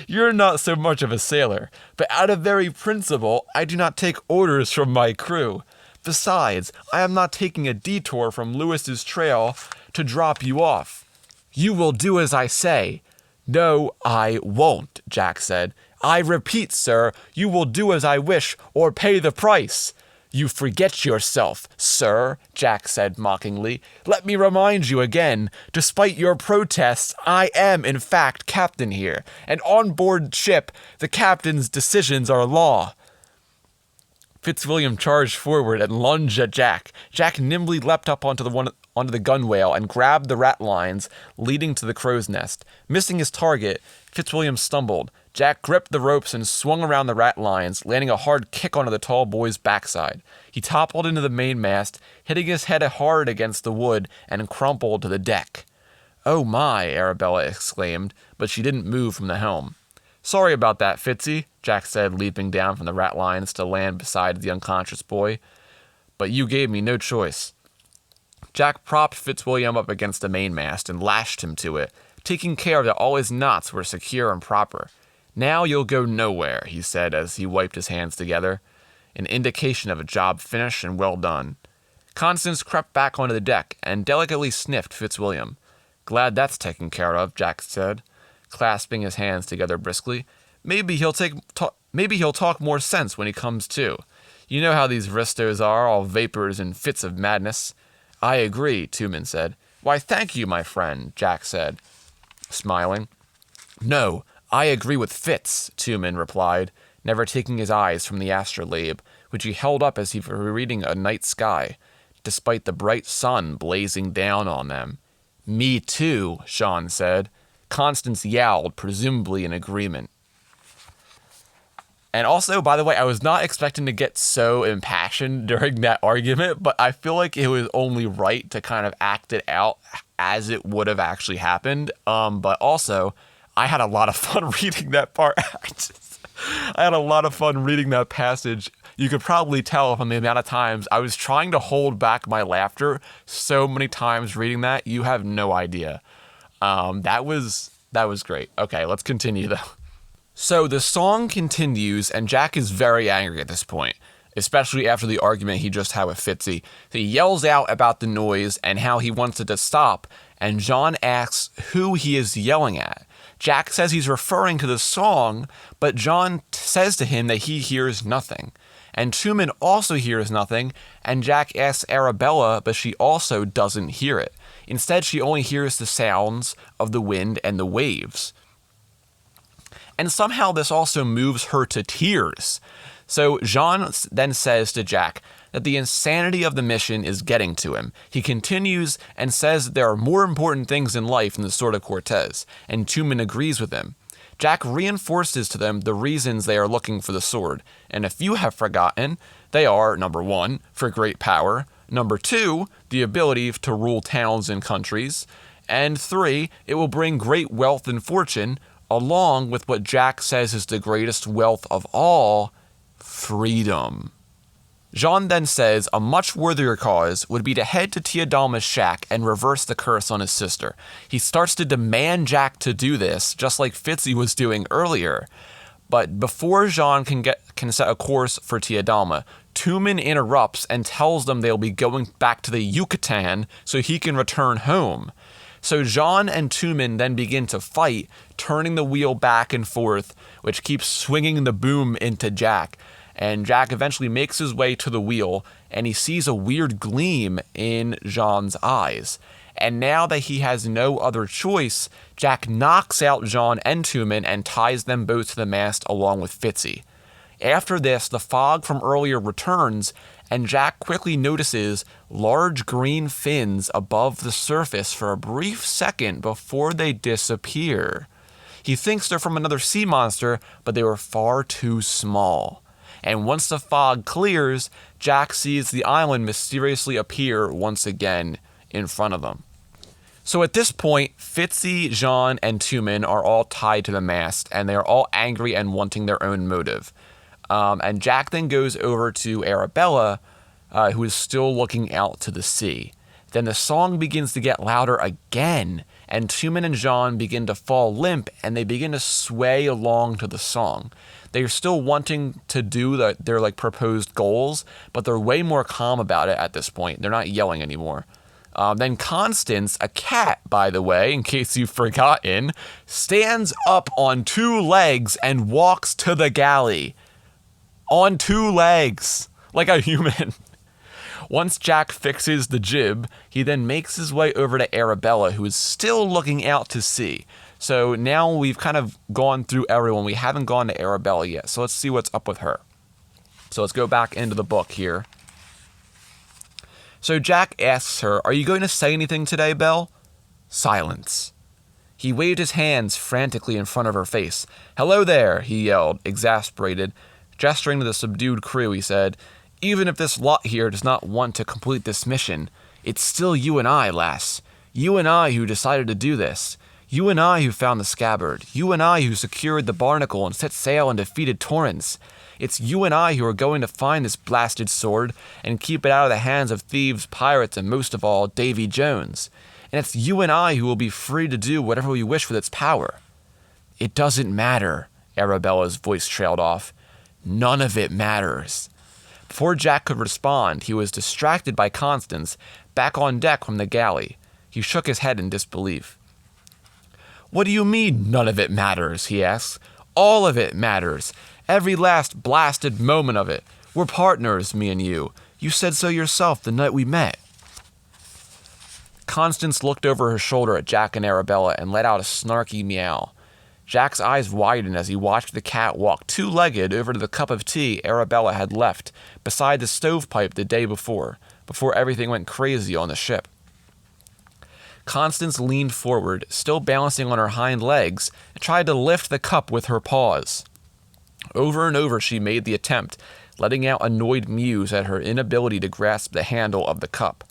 "You're not so much of a sailor, but out of very principle, I do not take orders from my crew. Besides, I am not taking a detour from Lewis's trail to drop you off." "You will do as I say." "No, I won't," Jack said. "I repeat, sir, you will do as I wish or pay the price." "You forget yourself, sir," Jack said mockingly. "Let me remind you again, despite your protests, I am in fact captain here, and on board ship, the captain's decisions are law." Fitzwilliam charged forward and lunged at Jack. Jack nimbly leapt up onto the gunwale and grabbed the rat lines leading to the crow's nest. Missing his target, Fitzwilliam stumbled. Jack gripped the ropes and swung around the rat lines, landing a hard kick onto the tall boy's backside. He toppled into the mainmast, hitting his head hard against the wood, and crumpled to the deck. "Oh my," Arabella exclaimed, but she didn't move from the helm. "Sorry about that, Fitzy," Jack said, leaping down from the rat lines to land beside the unconscious boy. "But you gave me no choice." Jack propped Fitzwilliam up against the mainmast and lashed him to it, taking care that all his knots were secure and proper. "Now you'll go nowhere," he said as he wiped his hands together, an indication of a job finished and well done. Constance crept back onto the deck and delicately sniffed Fitzwilliam. "Glad that's taken care of," Jack said, clasping his hands together briskly. Maybe he'll talk more sense when he comes to. You know how these Ristos are, all vapors and fits of madness." "I agree," Tumen said. "Why, thank you, my friend," Jack said, smiling. "No, I agree with Fitz," Tumen replied, never taking his eyes from the astrolabe, which he held up as if he were reading a night sky, despite the bright sun blazing down on them. "Me too," Sean said. Constance yowled, presumably in agreement. And also, by the way, I was not expecting to get so impassioned during that argument, but I feel like it was only right to kind of act it out as it would have actually happened. But also, I had a lot of fun reading that part. I had a lot of fun reading that passage. You could probably tell from the amount of times I was trying to hold back my laughter so many times reading that. You have no idea. That was great. Okay, let's continue though. So the song continues, and Jack is very angry at this point, especially after the argument he just had with Fitzy. He yells out about the noise and how he wants it to stop, and John asks who he is yelling at. Jack says he's referring to the song, but John says to him that he hears nothing. And Tumen also hears nothing, and Jack asks Arabella, but she also doesn't hear it. Instead, she only hears the sounds of the wind and the waves. And somehow this also moves her to tears. So Jean then says to Jack that the insanity of the mission is getting to him. He continues and says that there are more important things in life than the Sword of Cortes, and Tumen agrees with him. Jack reinforces to them the reasons they are looking for the sword, and if you have forgotten, they are, number 1, for great power, number 2, the ability to rule towns and countries, and 3, it will bring great wealth and fortune, along with what Jack says is the greatest wealth of all, freedom. Jean then says a much worthier cause would be to head to Teodalma's shack and reverse the curse on his sister. He starts to demand Jack to do this, just like Fitzy was doing earlier. But before Jean can set a course for Teodalma, Tumen interrupts and tells them they'll be going back to the Yucatan so he can return home. So Jean and Tumen then begin to fight, turning the wheel back and forth, which keeps swinging the boom into Jack. And Jack eventually makes his way to the wheel, and he sees a weird gleam in Jean's eyes. And now that he has no other choice, Jack knocks out Jean and Tumen and ties them both to the mast along with Fitzy. After this, the fog from earlier returns, and Jack quickly notices large green fins above the surface for a brief second before they disappear. He thinks they're from another sea monster, but they were far too small. And once the fog clears, Jack sees the island mysteriously appear once again in front of them. So at this point, Fitzy, Jean, and Tumen are all tied to the mast, and they are all angry and wanting their own motive. And Jack then goes over to Arabella, who is still looking out to the sea. Then the song begins to get louder again, and Tumen and Jean begin to fall limp, and they begin to sway along to the song. They're still wanting to do their proposed goals, but they're way more calm about it at this point. They're not yelling anymore. Then Constance, a cat, by the way, in case you've forgotten, stands up on 2 legs and walks to the galley. On 2 legs, like a human. Once Jack fixes the jib, he then makes his way over to Arabella, who is still looking out to sea. So now we've kind of gone through everyone. We haven't gone to Arabella yet, so let's see what's up with her. So let's go back into the book here. So Jack asks her, "Are you going to say anything today, Belle?" Silence. He waved his hands frantically in front of her face. "Hello there," he yelled, exasperated. Gesturing to the subdued crew, he said, "Even if this lot here does not want to complete this mission, it's still you and I, lass. You and I who decided to do this. You and I who found the scabbard. You and I who secured the barnacle and set sail and defeated Torrance. It's you and I who are going to find this blasted sword and keep it out of the hands of thieves, pirates, and most of all, Davy Jones. And it's you and I who will be free to do whatever we wish with its power." "It doesn't matter," Arabella's voice trailed off. "None of it matters." Before Jack could respond, he was distracted by Constance, back on deck from the galley. He shook his head in disbelief. "What do you mean, none of it matters?" he asked. "All of it matters. Every last blasted moment of it. We're partners, me and you. You said so yourself the night we met." Constance looked over her shoulder at Jack and Arabella and let out a snarky meow. Jack's eyes widened as he watched the cat walk 2-legged over to the cup of tea Arabella had left beside the stovepipe the day before everything went crazy on the ship. Constance leaned forward, still balancing on her hind legs, and tried to lift the cup with her paws. Over and over she made the attempt, letting out annoyed mews at her inability to grasp the handle of the cup.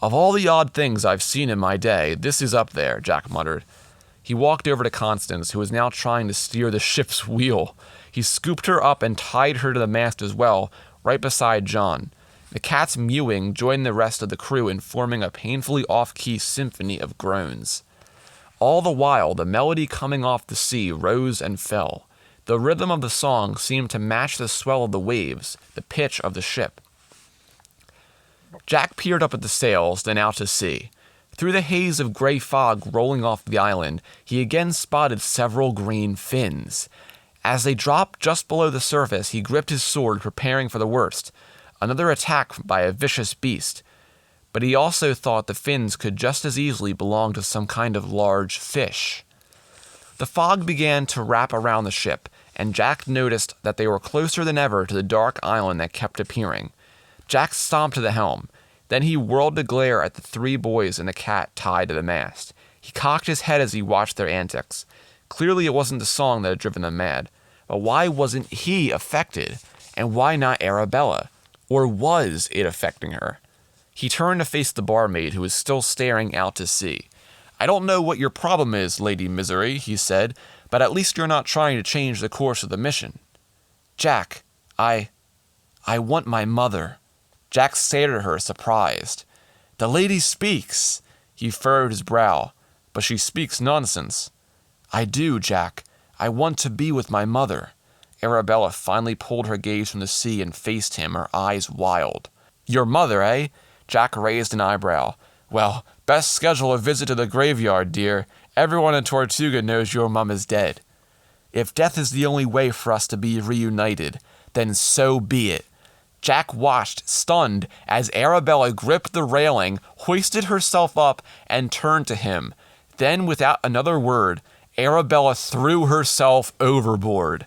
"Of all the odd things I've seen in my day, this is up there," Jack muttered. He walked over to Constance, who was now trying to steer the ship's wheel. He scooped her up and tied her to the mast as well, right beside John. The cat's mewing joined the rest of the crew in forming a painfully off-key symphony of groans. All the while, the melody coming off the sea rose and fell. The rhythm of the song seemed to match the swell of the waves, the pitch of the ship. Jack peered up at the sails, then out to sea. Through the haze of gray fog rolling off the island, he again spotted several green fins. As they dropped just below the surface, he gripped his sword, preparing for the worst. Another attack by a vicious beast. but he also thought the fins could just as easily belong to some kind of large fish. The fog began to wrap around the ship, and Jack noticed that they were closer than ever to the dark island that kept appearing. Jack stomped to the helm. Then he whirled to glare at the 3 boys and the cat tied to the mast. He cocked his head as he watched their antics. Clearly it wasn't the song that had driven them mad. But why wasn't he affected? And why not Arabella? Or was it affecting her? He turned to face the barmaid, who was still staring out to sea. "I don't know what your problem is, Lady Misery," he said, "but at least you're not trying to change the course of the mission." "Jack, I want my mother." Jack stared at her, surprised. "The lady speaks." He furrowed his brow. "But she speaks nonsense." "I do, Jack. I want to be with my mother." Arabella finally pulled her gaze from the sea and faced him, her eyes wild. "Your mother, eh?" Jack raised an eyebrow. "Well, best schedule a visit to the graveyard, dear. Everyone in Tortuga knows your mum is dead." "If death is the only way for us to be reunited, then so be it." Jack watched, stunned, as Arabella gripped the railing, hoisted herself up, and turned to him. Then, without another word, Arabella threw herself overboard.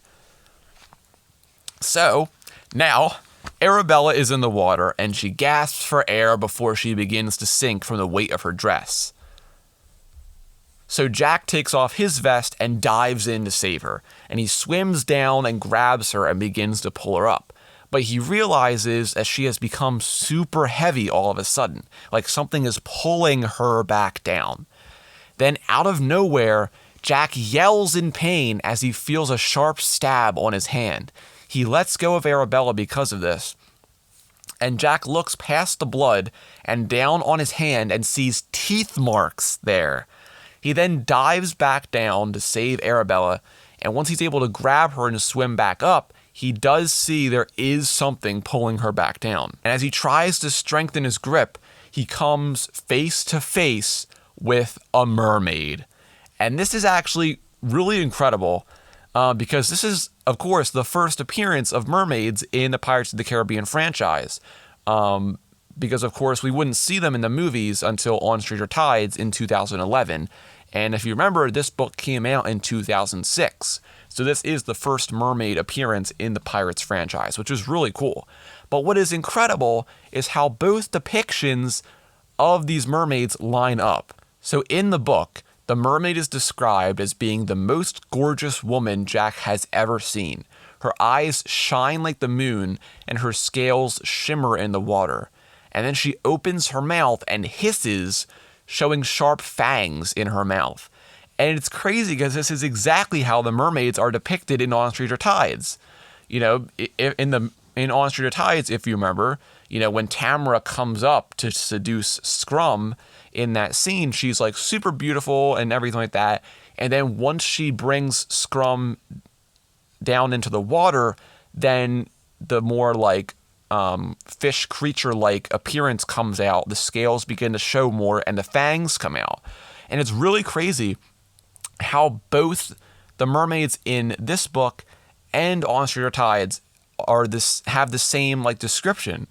So, now, Arabella is in the water, and she gasps for air before she begins to sink from the weight of her dress. So Jack takes off his vest and dives in to save her, and he swims down and grabs her and begins to pull her up. But he realizes that she has become super heavy all of a sudden, like something is pulling her back down. Then, out of nowhere, Jack yells in pain as he feels a sharp stab on his hand. He lets go of Arabella because of this, and Jack looks past the blood and down on his hand and sees teeth marks there. He then dives back down to save Arabella, and once he's able to grab her and swim back up, he does see there is something pulling her back down. And as he tries to strengthen his grip, he comes face to face with a mermaid. And this is actually really incredible because this is, of course, the first appearance of mermaids in the Pirates of the Caribbean franchise. Because, of course, we wouldn't see them in the movies until On Stranger Tides in 2011. And if you remember, this book came out in 2006. So this is the first mermaid appearance in the Pirates franchise, which is really cool. But what is incredible is how both depictions of these mermaids line up. So in the book, the mermaid is described as being the most gorgeous woman Jack has ever seen. Her eyes shine like the moon, and her scales shimmer in the water. And then she opens her mouth and hisses, showing sharp fangs in her mouth. And it's crazy because this is exactly how the mermaids are depicted in On Stranger Tides. You know, in On Stranger Tides, if you remember, you know, when Tamara comes up to seduce Scrum in that scene, she's like super beautiful and everything like that. And then once she brings Scrum down into the water, then the more like fish creature-like appearance comes out. The scales begin to show more, and the fangs come out. And it's really crazy how both the mermaids in this book and On Stranger Tides have the same like description,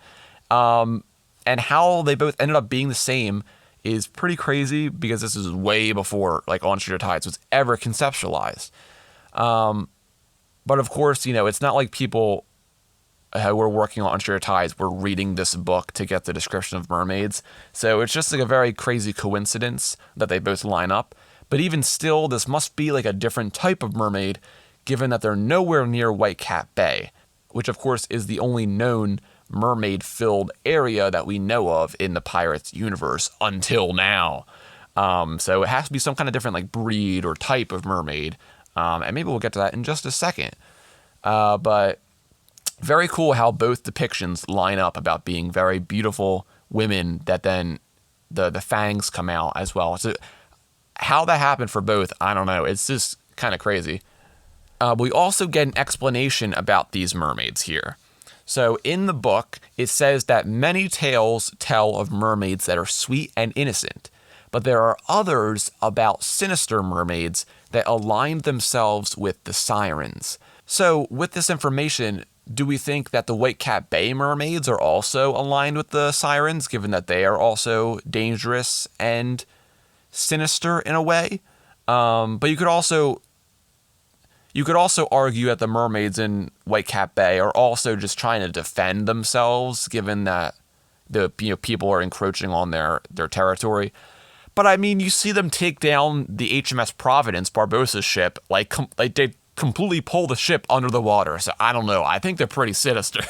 and how they both ended up being the same is pretty crazy because this is way before like On Stranger Tides was ever conceptualized. But of course, you know, it's not like people who were working on Stranger Tides were reading this book to get the description of mermaids. So it's just like a very crazy coincidence that they both line up. But even still, this must be like a different type of mermaid, given that they're nowhere near White Cat Bay, which of course is the only known mermaid-filled area that we know of in the Pirates universe until now. So it has to be some kind of different like breed or type of mermaid. And maybe we'll get to that in just a second. But very cool how both depictions line up about being very beautiful women that then the fangs come out as well. So how that happened for both, I don't know. It's just kind of crazy. We also get an explanation about these mermaids here. So in the book, it says that many tales tell of mermaids that are sweet and innocent, but there are others about sinister mermaids that aligned themselves with the sirens. So with this information, Do we think that the Whitecap Bay mermaids are also aligned with the sirens, given that they are also dangerous and sinister in a way? But you could also argue that the mermaids in Whitecap Bay are also just trying to defend themselves, given that the people are encroaching on their territory. But I mean, you see them take down the HMS Providence, Barbossa's ship, like they completely pull the ship under the water. So I don't know. I think they're pretty sinister.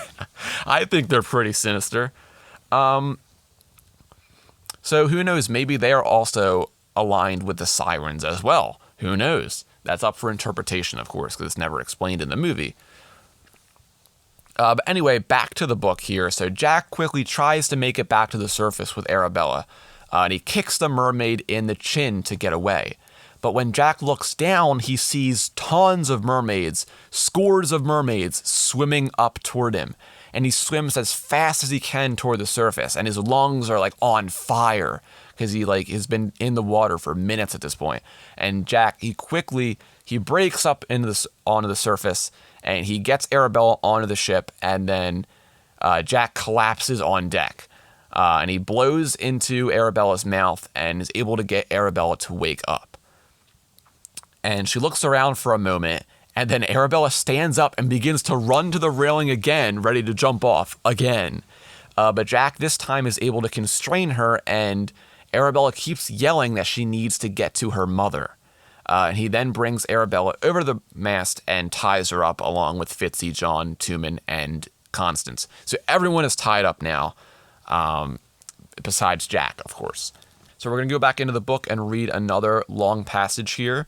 So who knows? Maybe they are also aligned with the sirens as well. Who knows? That's up for interpretation, of course, because it's never explained in the movie. But anyway, back to the book here. So Jack quickly tries to make it back to the surface with Arabella, and he kicks the mermaid in the chin to get away. But when Jack looks down, he sees tons of mermaids, scores of mermaids, swimming up toward him. And he swims as fast as he can toward the surface, and his lungs are like on fire because he has been in the water for minutes at this point. And Jack, he breaks up onto the surface, and he gets Arabella onto the ship, and then Jack collapses on deck. And he blows into Arabella's mouth and is able to get Arabella to wake up. And she looks around for a moment, and then Arabella stands up and begins to run to the railing again, ready to jump off again. But Jack this time is able to constrain her, and Arabella keeps yelling that she needs to get to her mother. And he then brings Arabella over the mast and ties her up along with Fitzy, John, Tumen, and Constance. So everyone is tied up now, besides Jack, of course. So we're going to go back into the book and read another long passage here.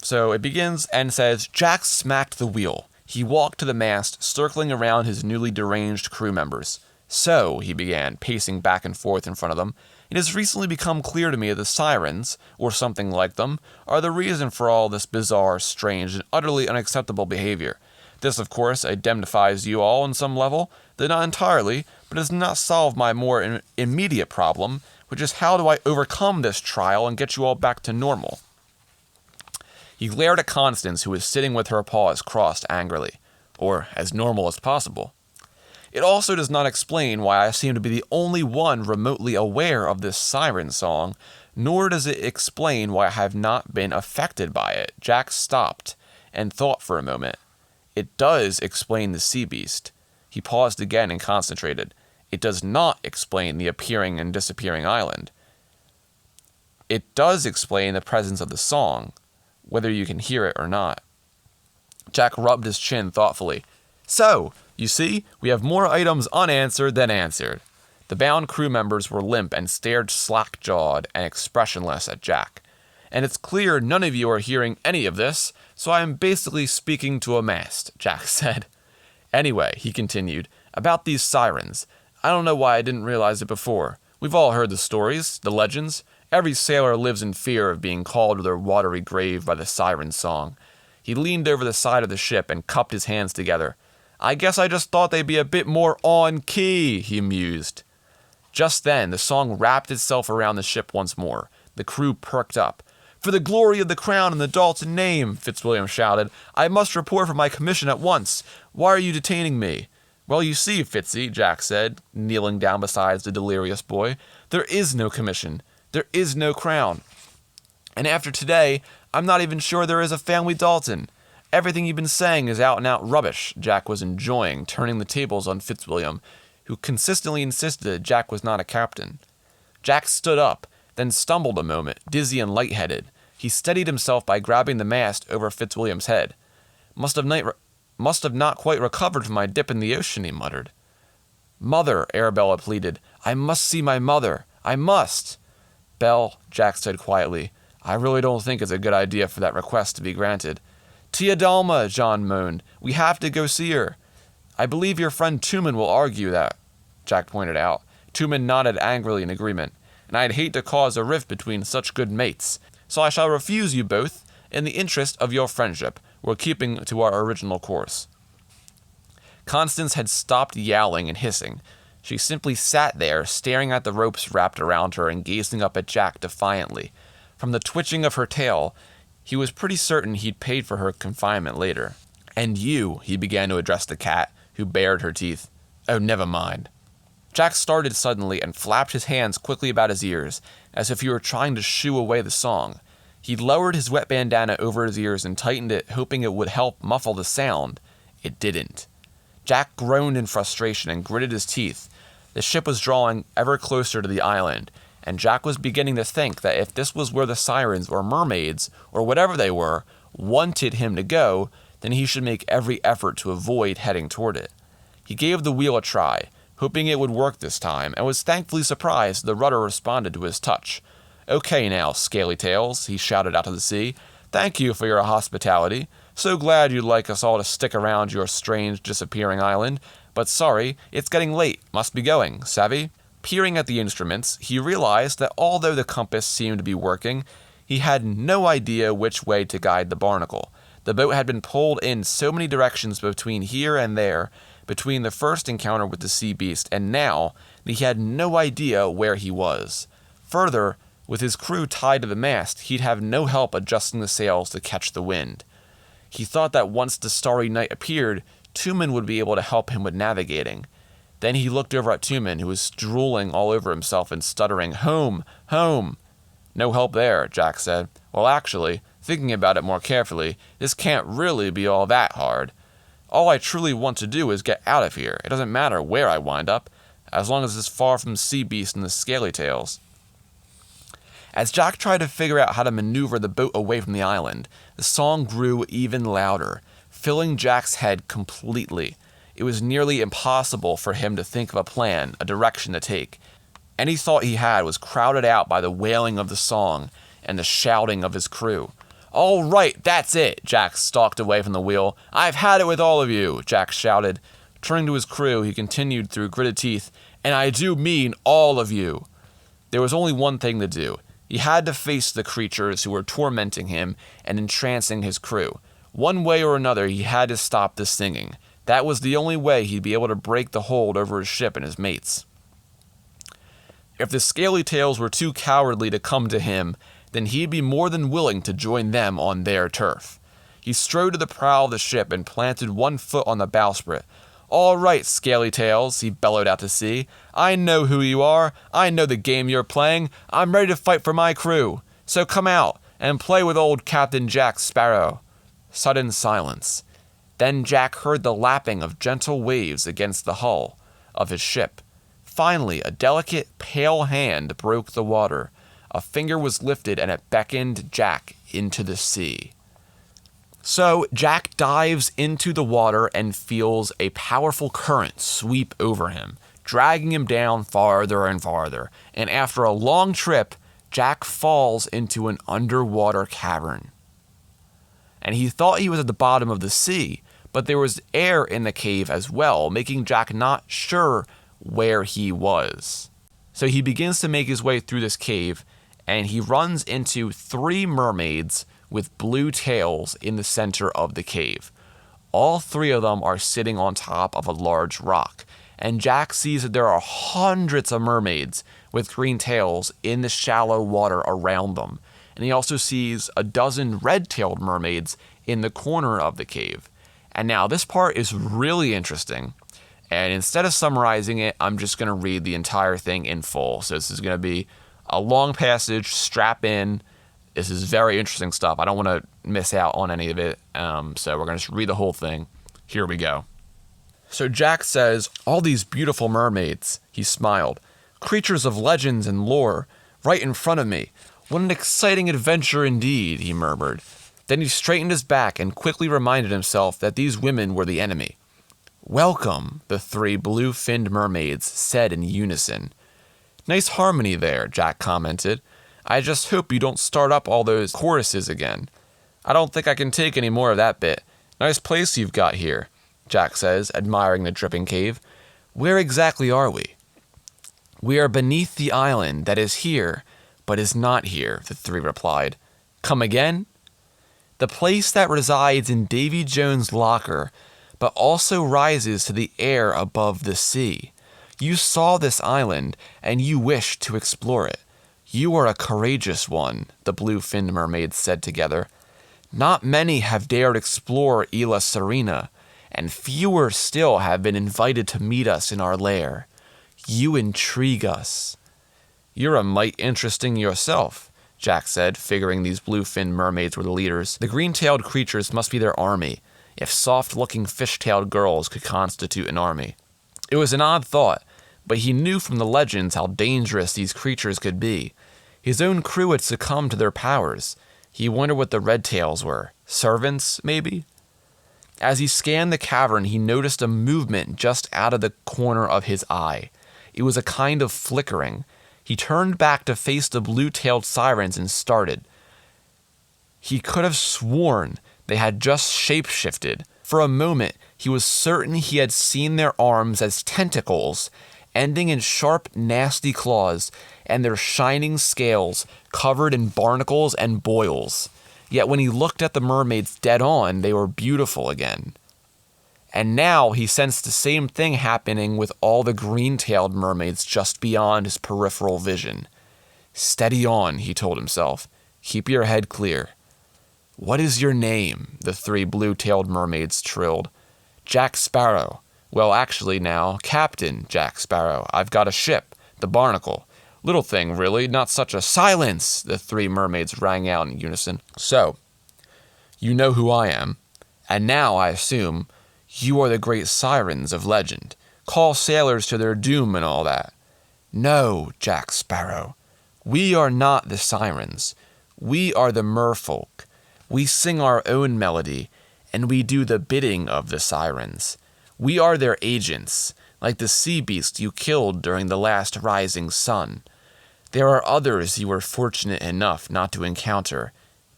So it begins and says, Jack smacked the wheel. He walked to the mast, circling around his newly deranged crew members. So, he began, pacing back and forth in front of them, it has recently become clear to me that the sirens, or something like them, are the reason for all this bizarre, strange, and utterly unacceptable behavior. This, of course, indemnifies you all on some level, though not entirely, but does not solve my more immediate problem, which is how do I overcome this trial and get you all back to normal? He glared at Constance, who was sitting with her paws crossed angrily, or as normal as possible. It also does not explain why I seem to be the only one remotely aware of this Siren Song, nor does it explain why I have not been affected by it. Jack stopped and thought for a moment. It does explain the sea beast. He paused again and concentrated. It does not explain the appearing and disappearing island. It does explain the presence of the song, whether you can hear it or not. Jack rubbed his chin thoughtfully. So, you see, we have more items unanswered than answered. The bound crew members were limp and stared slack-jawed and expressionless at Jack. And it's clear none of you are hearing any of this, so I am basically speaking to a mast, Jack said. Anyway, he continued, about these sirens. I don't know why I didn't realize it before. We've all heard the stories, the legends. Every sailor lives in fear of being called to their watery grave by the Siren Song. He leaned over the side of the ship and cupped his hands together. I guess I just thought they'd be a bit more on key, he mused. Just then, the song wrapped itself around the ship once more. The crew perked up. For the glory of the crown and the Dalton name, Fitzwilliam shouted, I must report for my commission at once. Why are you detaining me? Well, you see, Fitzy, Jack said, kneeling down beside the delirious boy, there is no commission. There is no crown. And after today, I'm not even sure there is a family Dalton. Everything you've been saying is out-and-out rubbish, Jack was enjoying, turning the tables on Fitzwilliam, who consistently insisted Jack was not a captain. Jack stood up, then stumbled a moment, dizzy and lightheaded. He steadied himself by grabbing the mast over Fitzwilliam's head. Must have not quite recovered from my dip in the ocean, he muttered. Mother, Arabella pleaded. I must see my mother. I must. Belle, Jack said quietly, I really don't think it's a good idea for that request to be granted. Tia Dalma, John moaned. We have to go see her. I believe your friend Tumen will argue that, Jack pointed out. Tumen nodded angrily in agreement. And I'd hate to cause a rift between such good mates. So I shall refuse you both, in the interest of your friendship. We're keeping to our original course. Constance had stopped yowling and hissing. She simply sat there, staring at the ropes wrapped around her and gazing up at Jack defiantly. From the twitching of her tail, he was pretty certain he'd paid for her confinement later. "And you," he began to address the cat, who bared her teeth. "Oh, never mind." Jack started suddenly and flapped his hands quickly about his ears, as if he were trying to shoo away the song. He lowered his wet bandana over his ears and tightened it, hoping it would help muffle the sound. It didn't. Jack groaned in frustration and gritted his teeth. The ship was drawing ever closer to the island, and Jack was beginning to think that if this was where the sirens or mermaids, or whatever they were, wanted him to go, then he should make every effort to avoid heading toward it. He gave the wheel a try, hoping it would work this time, and was thankfully surprised the rudder responded to his touch. "Okay now, Scaly Tails," he shouted out to the sea. "Thank you for your hospitality. So glad you'd like us all to stick around your strange disappearing island. But sorry, it's getting late. Must be going, savvy?" Peering at the instruments, he realized that although the compass seemed to be working, he had no idea which way to guide the barnacle. The boat had been pulled in so many directions between here and there, between the first encounter with the sea beast and now, that he had no idea where he was. Further, with his crew tied to the mast, he'd have no help adjusting the sails to catch the wind. He thought that once the starry night appeared, Tumen would be able to help him with navigating. Then he looked over at Tumen, who was drooling all over himself and stuttering, "Home, home." "No help there," Jack said. "Well, actually, thinking about it more carefully, this can't really be all that hard. All I truly want to do is get out of here. It doesn't matter where I wind up, as long as it's far from the sea beast and the scaly tails." As Jack tried to figure out how to maneuver the boat away from the island, the song grew even louder, filling Jack's head completely. It was nearly impossible for him to think of a plan, a direction to take. Any thought he had was crowded out by the wailing of the song and the shouting of his crew. "All right, that's it!" Jack stalked away from the wheel. "I've had it with all of you!" Jack shouted. Turning to his crew, he continued through gritted teeth, "And I do mean all of you!" There was only one thing to do. He had to face the creatures who were tormenting him and entrancing his crew. One way or another, he had to stop the singing. That was the only way he'd be able to break the hold over his ship and his mates. If the Scaly Tails were too cowardly to come to him, then he'd be more than willing to join them on their turf. He strode to the prow of the ship and planted one foot on the bowsprit. "All right, Scaly Tails," he bellowed out to sea. "I know who you are. I know the game you're playing. I'm ready to fight for my crew. So come out and play with old Captain Jack Sparrow." Sudden silence. Then Jack heard the lapping of gentle waves against the hull of his ship. Finally, a delicate, pale hand broke the water. A finger was lifted and it beckoned Jack into the sea. So Jack dives into the water and feels a powerful current sweep over him, dragging him down farther and farther. And after a long trip, Jack falls into an underwater cavern. And he thought he was at the bottom of the sea, but there was air in the cave as well, making Jack not sure where he was. So he begins to make his way through this cave, and he runs into 3 mermaids with blue tails in the center of the cave. All 3 of them are sitting on top of a large rock, and Jack sees that there are hundreds of mermaids with green tails in the shallow water around them. And he also sees a dozen red-tailed mermaids in the corner of the cave. And now this part is really interesting. And instead of summarizing it, I'm just going to read the entire thing in full. So this is going to be a long passage, strap in. This is very interesting stuff. I don't want to miss out on any of it. So we're going to just read the whole thing. Here we go. So Jack says, "All these beautiful mermaids," he smiled, "creatures of legends and lore, right in front of me. What an exciting adventure indeed," he murmured. Then he straightened his back and quickly reminded himself that these women were the enemy. "Welcome," the 3 blue-finned mermaids said in unison. "Nice harmony there," Jack commented. "I just hope you don't start up all those choruses again." "I don't think I can take any more of that bit. Nice place you've got here," Jack says, admiring the dripping cave. "Where exactly are we?" "We are beneath the island that is here, but is not here," the 3 replied. "Come again?" "The place that resides in Davy Jones' locker, but also rises to the air above the sea. You saw this island, and you wish to explore it. You are a courageous one," the blue-finned mermaids said together. Not many have dared explore Isla Serena, and fewer still have been invited to meet us in our lair. You intrigue us." "You're a mite interesting yourself," Jack said, figuring these blue-finned mermaids were the leaders. The green-tailed creatures must be their army, if soft-looking fish-tailed girls could constitute an army. It was an odd thought, but he knew from the legends how dangerous these creatures could be. His own crew had succumbed to their powers. He wondered what the red tails were. Servants, maybe? As he scanned the cavern, he noticed a movement just out of the corner of his eye. It was a kind of flickering. He turned back to face the blue-tailed sirens and started. He could have sworn they had just shape-shifted. For a moment, he was certain he had seen their arms as tentacles, ending in sharp, nasty claws, and their shining scales covered in barnacles and boils. Yet when he looked at the mermaids dead on, they were beautiful again. And now he sensed the same thing happening with all the green-tailed mermaids just beyond his peripheral vision. "Steady on," he told himself. "Keep your head clear." "What is your name?" the three blue-tailed mermaids trilled. "Jack Sparrow. Well, actually now, Captain Jack Sparrow. I've got a ship, the Barnacle. Little thing, really, not such a—" "Silence!" the three mermaids rang out in unison. "So, you know who I am. And now, I assume, you are the great sirens of legend. Call sailors to their doom and all that." "No, Jack Sparrow. We are not the sirens. We are the merfolk. We sing our own melody, and we do the bidding of the sirens. We are their agents, like the sea beast you killed during the last rising sun. There are others you were fortunate enough not to encounter.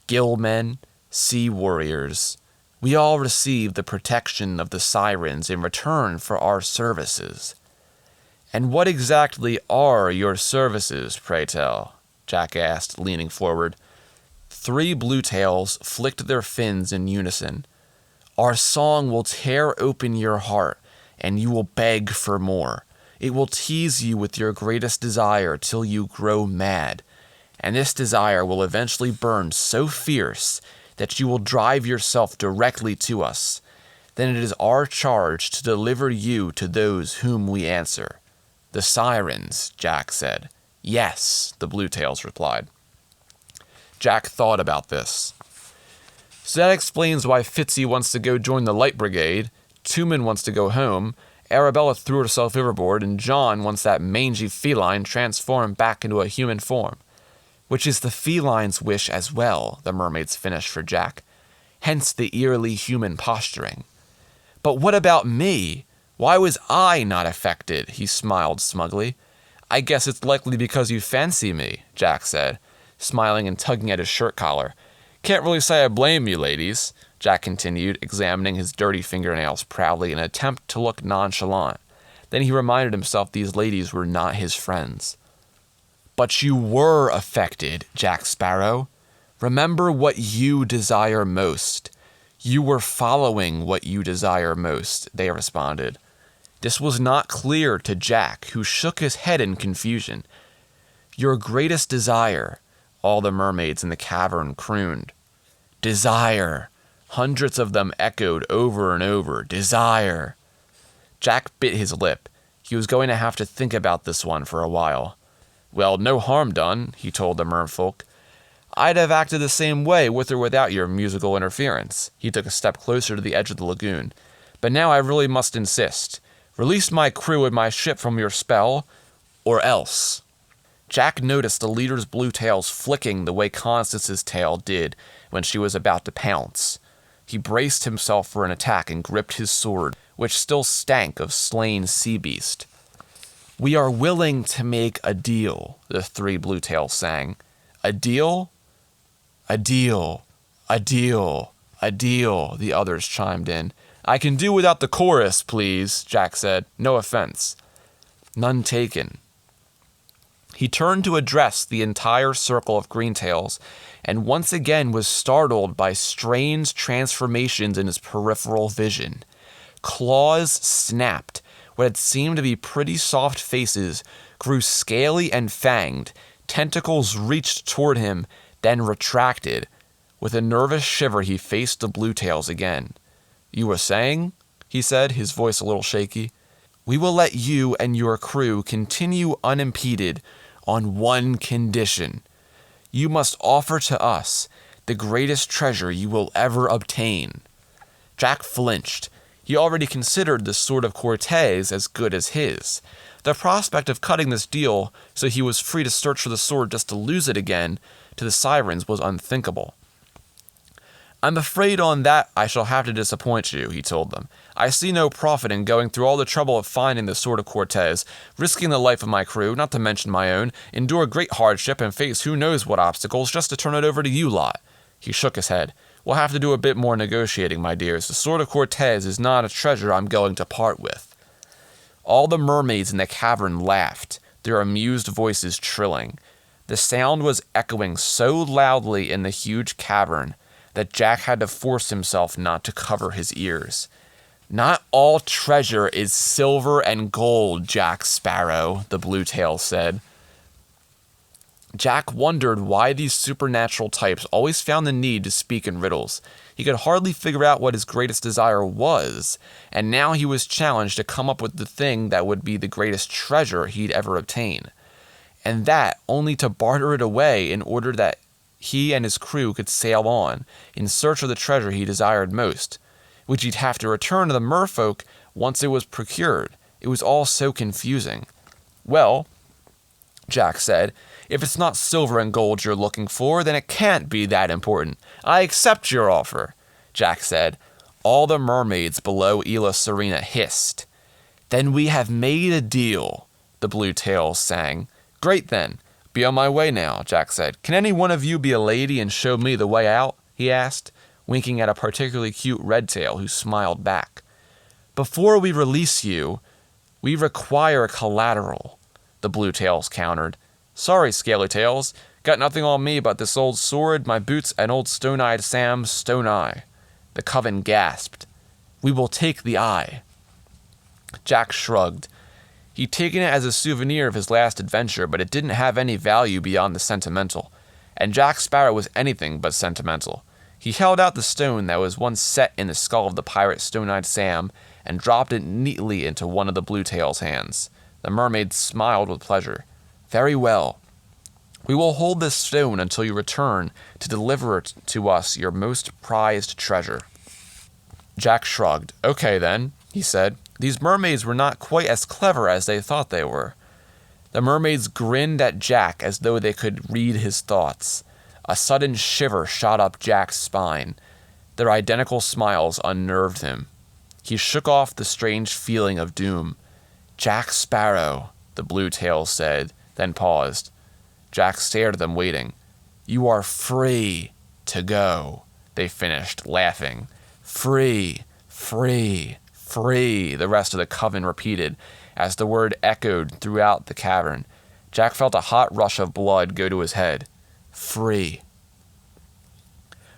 Gillmen, sea warriors. We all receive the protection of the sirens in return for our services." "And what exactly are your services, pray tell?" Jack asked, leaning forward. Three blue tails flicked their fins in unison. "Our song will tear open your heart, and you will beg for more. It will tease you with your greatest desire till you grow mad, and this desire will eventually burn so fierce that you will drive yourself directly to us. Then it is our charge to deliver you to those whom we answer." "The sirens," Jack said. "Yes," the blue tails replied. Jack thought about this. "So that explains why Fitzy wants to go join the Light Brigade, Tumen wants to go home, Arabella threw herself overboard, and John wants that mangy feline transformed back into a human form." "Which is the feline's wish as well," the mermaids finished for Jack. "Hence the eerily human posturing." "But what about me? Why was I not affected?" he smiled smugly. "I guess it's likely because you fancy me," Jack said, smiling and tugging at his shirt collar. "Can't really say I blame you, ladies," Jack continued, examining his dirty fingernails proudly in an attempt to look nonchalant. Then he reminded himself these ladies were not his friends. "But you were affected, Jack Sparrow. Remember what you desire most." "You were following what you desire most," they responded. This was not clear to Jack, who shook his head in confusion. "Your greatest desire," all the mermaids in the cavern crooned. "Desire." Hundreds of them echoed over and over. "Desire." Jack bit his lip. He was going to have to think about this one for a while. "Well, no harm done," he told the merfolk. "I'd have acted the same way with or without your musical interference." He took a step closer to the edge of the lagoon. "But now I really must insist. Release my crew and my ship from your spell, or else." Jack noticed the leader's blue tails flicking the way Constance's tail did when she was about to pounce. He braced himself for an attack and gripped his sword, which still stank of slain sea beast. "We are willing to make a deal," the three blue tails sang. "A deal?" "A deal, a deal, a deal," the others chimed in. "I can do without the chorus, please," Jack said. "No offense." "None taken." He turned to address the entire circle of green-tails, and once again was startled by strange transformations in his peripheral vision. Claws snapped. What had seemed to be pretty soft faces grew scaly and fanged. Tentacles reached toward him, then retracted. With a nervous shiver, he faced the Bluetails again. "You were saying?" he said, his voice a little shaky. "We will let you and your crew continue unimpeded on one condition. You must offer to us the greatest treasure you will ever obtain." Jack flinched. He already considered the Sword of Cortes as good as his. The prospect of cutting this deal so he was free to search for the sword just to lose it again to the Sirens was unthinkable. "I'm afraid on that I shall have to disappoint you," he told them. "I see no profit in going through all the trouble of finding the Sword of Cortes, risking the life of my crew, not to mention my own, endure great hardship and face who knows what obstacles just to turn it over to you lot." He shook his head. "We'll have to do a bit more negotiating, my dears. The Sword of Cortes is not a treasure I'm going to part with." All the mermaids in the cavern laughed, their amused voices trilling. The sound was echoing so loudly in the huge cavern that Jack had to force himself not to cover his ears. "Not all treasure is silver and gold, Jack Sparrow," the Bluetail said. Jack wondered why these supernatural types always found the need to speak in riddles. He could hardly figure out what his greatest desire was, and now he was challenged to come up with the thing that would be the greatest treasure he'd ever obtain. And that only to barter it away in order that he and his crew could sail on, in search of the treasure he desired most, which he'd have to return to the merfolk once it was procured. It was all so confusing. "Well," Jack said, "if it's not silver and gold you're looking for, then it can't be that important. I accept your offer," Jack said. All the mermaids below Isla Serena hissed. "Then we have made a deal," the Bluetails sang. "Great then. Be on my way now," Jack said. "Can any one of you be a lady and show me the way out?" he asked, winking at a particularly cute redtail who smiled back. "Before we release you, we require collateral," the Bluetails countered. "Sorry, Scalytails. Got nothing on me but this old sword, my boots, and old Stone-Eyed Sam's stone eye." The coven gasped. "We will take the eye." Jack shrugged. He'd taken it as a souvenir of his last adventure, but it didn't have any value beyond the sentimental. And Jack Sparrow was anything but sentimental. He held out the stone that was once set in the skull of the pirate Stone-Eyed Sam and dropped it neatly into one of the Bluetails' hands. The mermaid smiled with pleasure. "Very well. We will hold this stone until you return to deliver it to us your most prized treasure." Jack shrugged. "Okay then," he said. These mermaids were not quite as clever as they thought they were. The mermaids grinned at Jack as though they could read his thoughts. A sudden shiver shot up Jack's spine. Their identical smiles unnerved him. He shook off the strange feeling of doom. "Jack Sparrow," the Bluetails said, then paused. Jack stared at them, waiting. "You are free to go," they finished, laughing. "Free, free, free," the rest of the coven repeated, as the word echoed throughout the cavern. Jack felt a hot rush of blood go to his head. Free.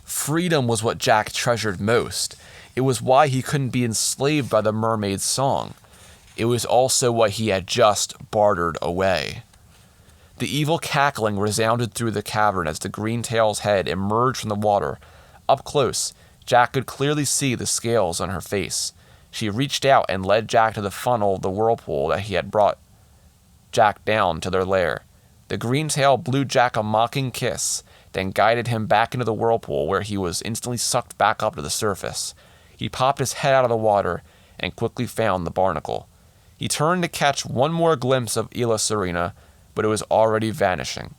Freedom was what Jack treasured most. It was why he couldn't be enslaved by the mermaid's song. It was also what he had just bartered away. The evil cackling resounded through the cavern as the Green-Tail's head emerged from the water. Up close, Jack could clearly see the scales on her face. She reached out and led Jack to the funnel of the whirlpool that he had brought Jack down to their lair. The Green-Tail blew Jack a mocking kiss, then guided him back into the whirlpool where he was instantly sucked back up to the surface. He popped his head out of the water and quickly found the barnacle. He turned to catch one more glimpse of Isla Serena, but it was already vanishing.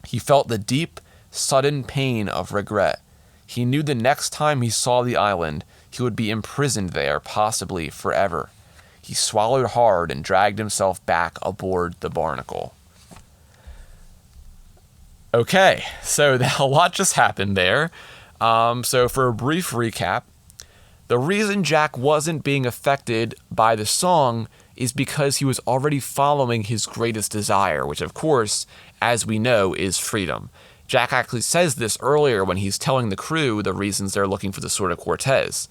He felt the deep, sudden pain of regret. He knew the next time he saw the island, he would be imprisoned there, possibly forever. He swallowed hard and dragged himself back aboard the barnacle. Okay, so a lot just happened there. So for a brief recap, the reason Jack wasn't being affected by the song is because he was already following his greatest desire, which of course, as we know, is freedom. Jack actually says this earlier when he's telling the crew the reasons they're looking for the Sword of Cortes.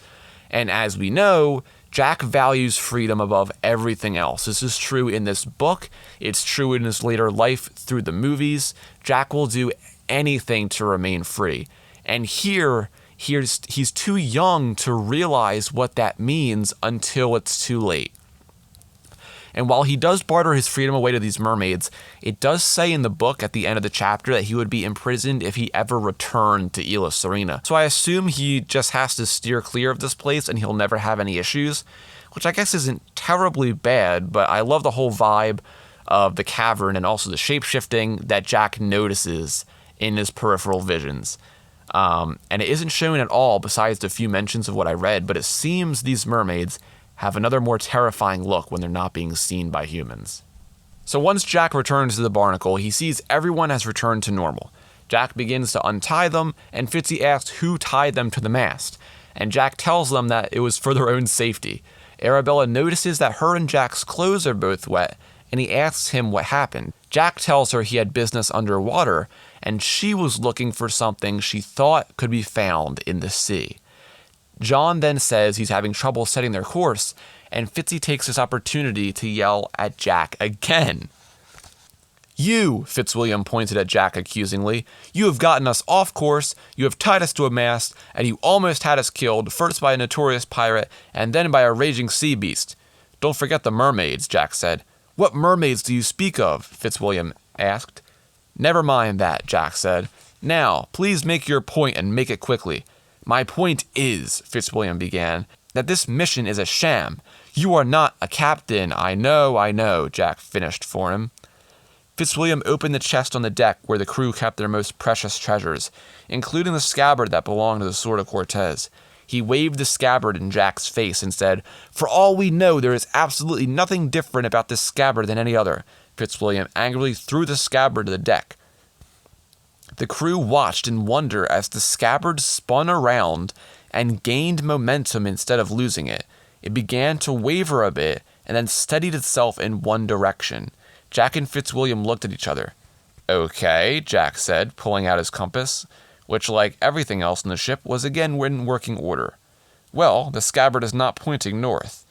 And as we know, Jack values freedom above everything else. This is true in this book. It's true in his later life through the movies. Jack will do anything to remain free. And he's too young to realize what that means until it's too late. And while he does barter his freedom away to these mermaids, it does say in the book at the end of the chapter that he would be imprisoned if he ever returned to Isla Serena. So I assume he just has to steer clear of this place and he'll never have any issues, which I guess isn't terribly bad, but I love the whole vibe of the cavern and also the shape-shifting that Jack notices in his peripheral visions. And it isn't shown at all besides the few mentions of what I read, but it seems these mermaids have another more terrifying look when they're not being seen by humans. So once Jack returns to the barnacle, he sees everyone has returned to normal. Jack begins to untie them, and Fitzy asks who tied them to the mast, and Jack tells them that it was for their own safety. Arabella notices that her and Jack's clothes are both wet, and he asks him what happened. Jack tells her he had business underwater, and she was looking for something she thought could be found in the sea. John then says he's having trouble setting their course, and Fitzy takes this opportunity to yell at Jack again. "You," Fitzwilliam pointed at Jack accusingly, "you have gotten us off course, you have tied us to a mast, and you almost had us killed, first by a notorious pirate, and then by a raging sea beast." "Don't forget the mermaids," Jack said. "What mermaids do you speak of?" Fitzwilliam asked. "Never mind that," Jack said. "Now, please make your point and make it quickly." "My point is," Fitzwilliam began, "that this mission is a sham. You are not a captain." I know, Jack finished for him. Fitzwilliam opened the chest on the deck where the crew kept their most precious treasures, including the scabbard that belonged to the Sword of Cortes. He waved the scabbard in Jack's face and said, "For all we know, there is absolutely nothing different about this scabbard than any other." Fitzwilliam angrily threw the scabbard to the deck. The crew watched in wonder as the scabbard spun around and gained momentum instead of losing it. It began to waver a bit and then steadied itself in one direction. Jack and Fitzwilliam looked at each other. "Okay," Jack said, pulling out his compass, which, like everything else in the ship, was again in working order. "Well, the scabbard is not pointing north,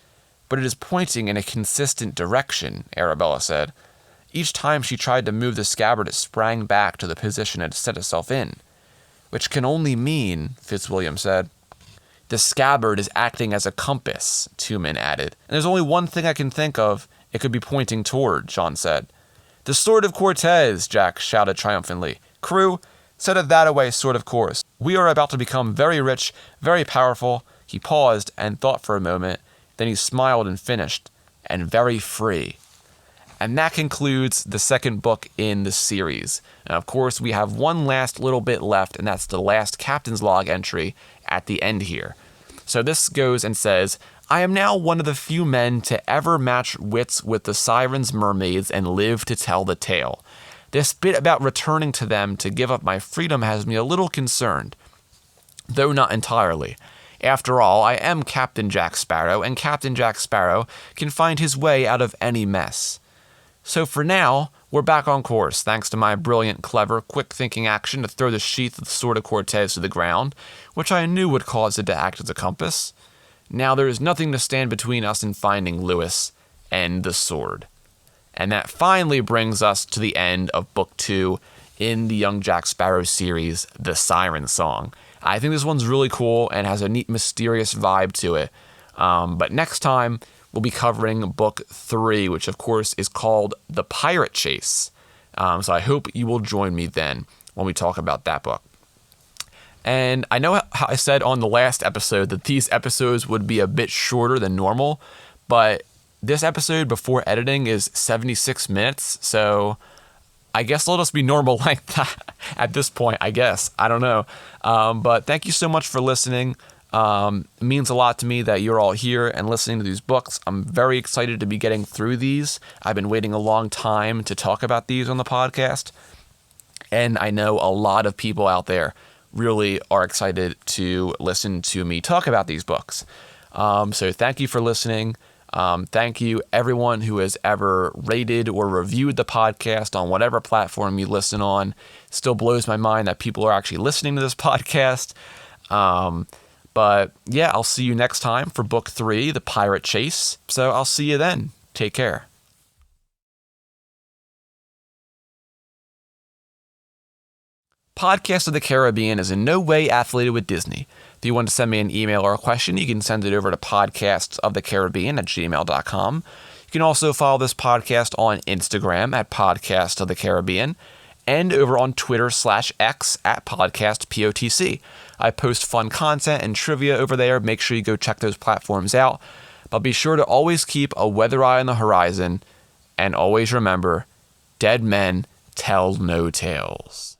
but it is pointing in a consistent direction," Arabella said. Each time she tried to move the scabbard, it sprang back to the position it had set itself in. "Which can only mean," Fitzwilliam said. "The scabbard is acting as a compass," Tumen added. "And there's only one thing I can think of it could be pointing toward," John said. "The Sword of Cortes," Jack shouted triumphantly. "Crew, set it that away, Sword of Cortes. We are about to become very rich, very powerful." He paused and thought for a moment. Then he smiled and finished. "And very free." And that concludes the second book in the series. And of course, we have one last little bit left, and that's the last captain's log entry at the end here. So this goes and says, "I am now one of the few men to ever match wits with the Siren's mermaids and live to tell the tale. This bit about returning to them to give up my freedom has me a little concerned, though not entirely. After all, I am Captain Jack Sparrow, and Captain Jack Sparrow can find his way out of any mess. So for now, we're back on course, thanks to my brilliant, clever, quick-thinking action to throw the sheath of the Sword of Cortes to the ground, which I knew would cause it to act as a compass. Now there is nothing to stand between us in finding Lewis and the sword." And that finally brings us to the end of Book 2 in the Young Jack Sparrow series, The Siren Song. I think this one's really cool and has a neat, mysterious vibe to it. But next time, we'll be covering Book 3, which of course is called The Pirate Chase. So I hope you will join me then when we talk about that book. And I know how I said on the last episode that these episodes would be a bit shorter than normal, but this episode before editing is 76 minutes, so I guess it'll just be normal like that at this point, I guess. I don't know. But thank you so much for listening. It means a lot to me that you're all here and listening to these books. I'm very excited to be getting through these. I've been waiting a long time to talk about these on the podcast, and I know a lot of people out there really are excited to listen to me talk about these books. So thank you for listening. Thank you everyone who has ever rated or reviewed the podcast on whatever platform you listen on. It still blows my mind that people are actually listening to this podcast. But yeah, I'll see you next time for Book 3, The Pirate Chase. So I'll see you then. Take care. Podcast of the Caribbean is in no way affiliated with Disney. If you want to send me an email or a question, you can send it over to podcastsofthecaribbean@gmail.com. You can also follow this podcast on Instagram at Podcast of the Caribbean and over on Twitter/X at PodcastPOTC. I post fun content and trivia over there. Make sure you go check those platforms out. But be sure to always keep a weather eye on the horizon and always remember, dead men tell no tales.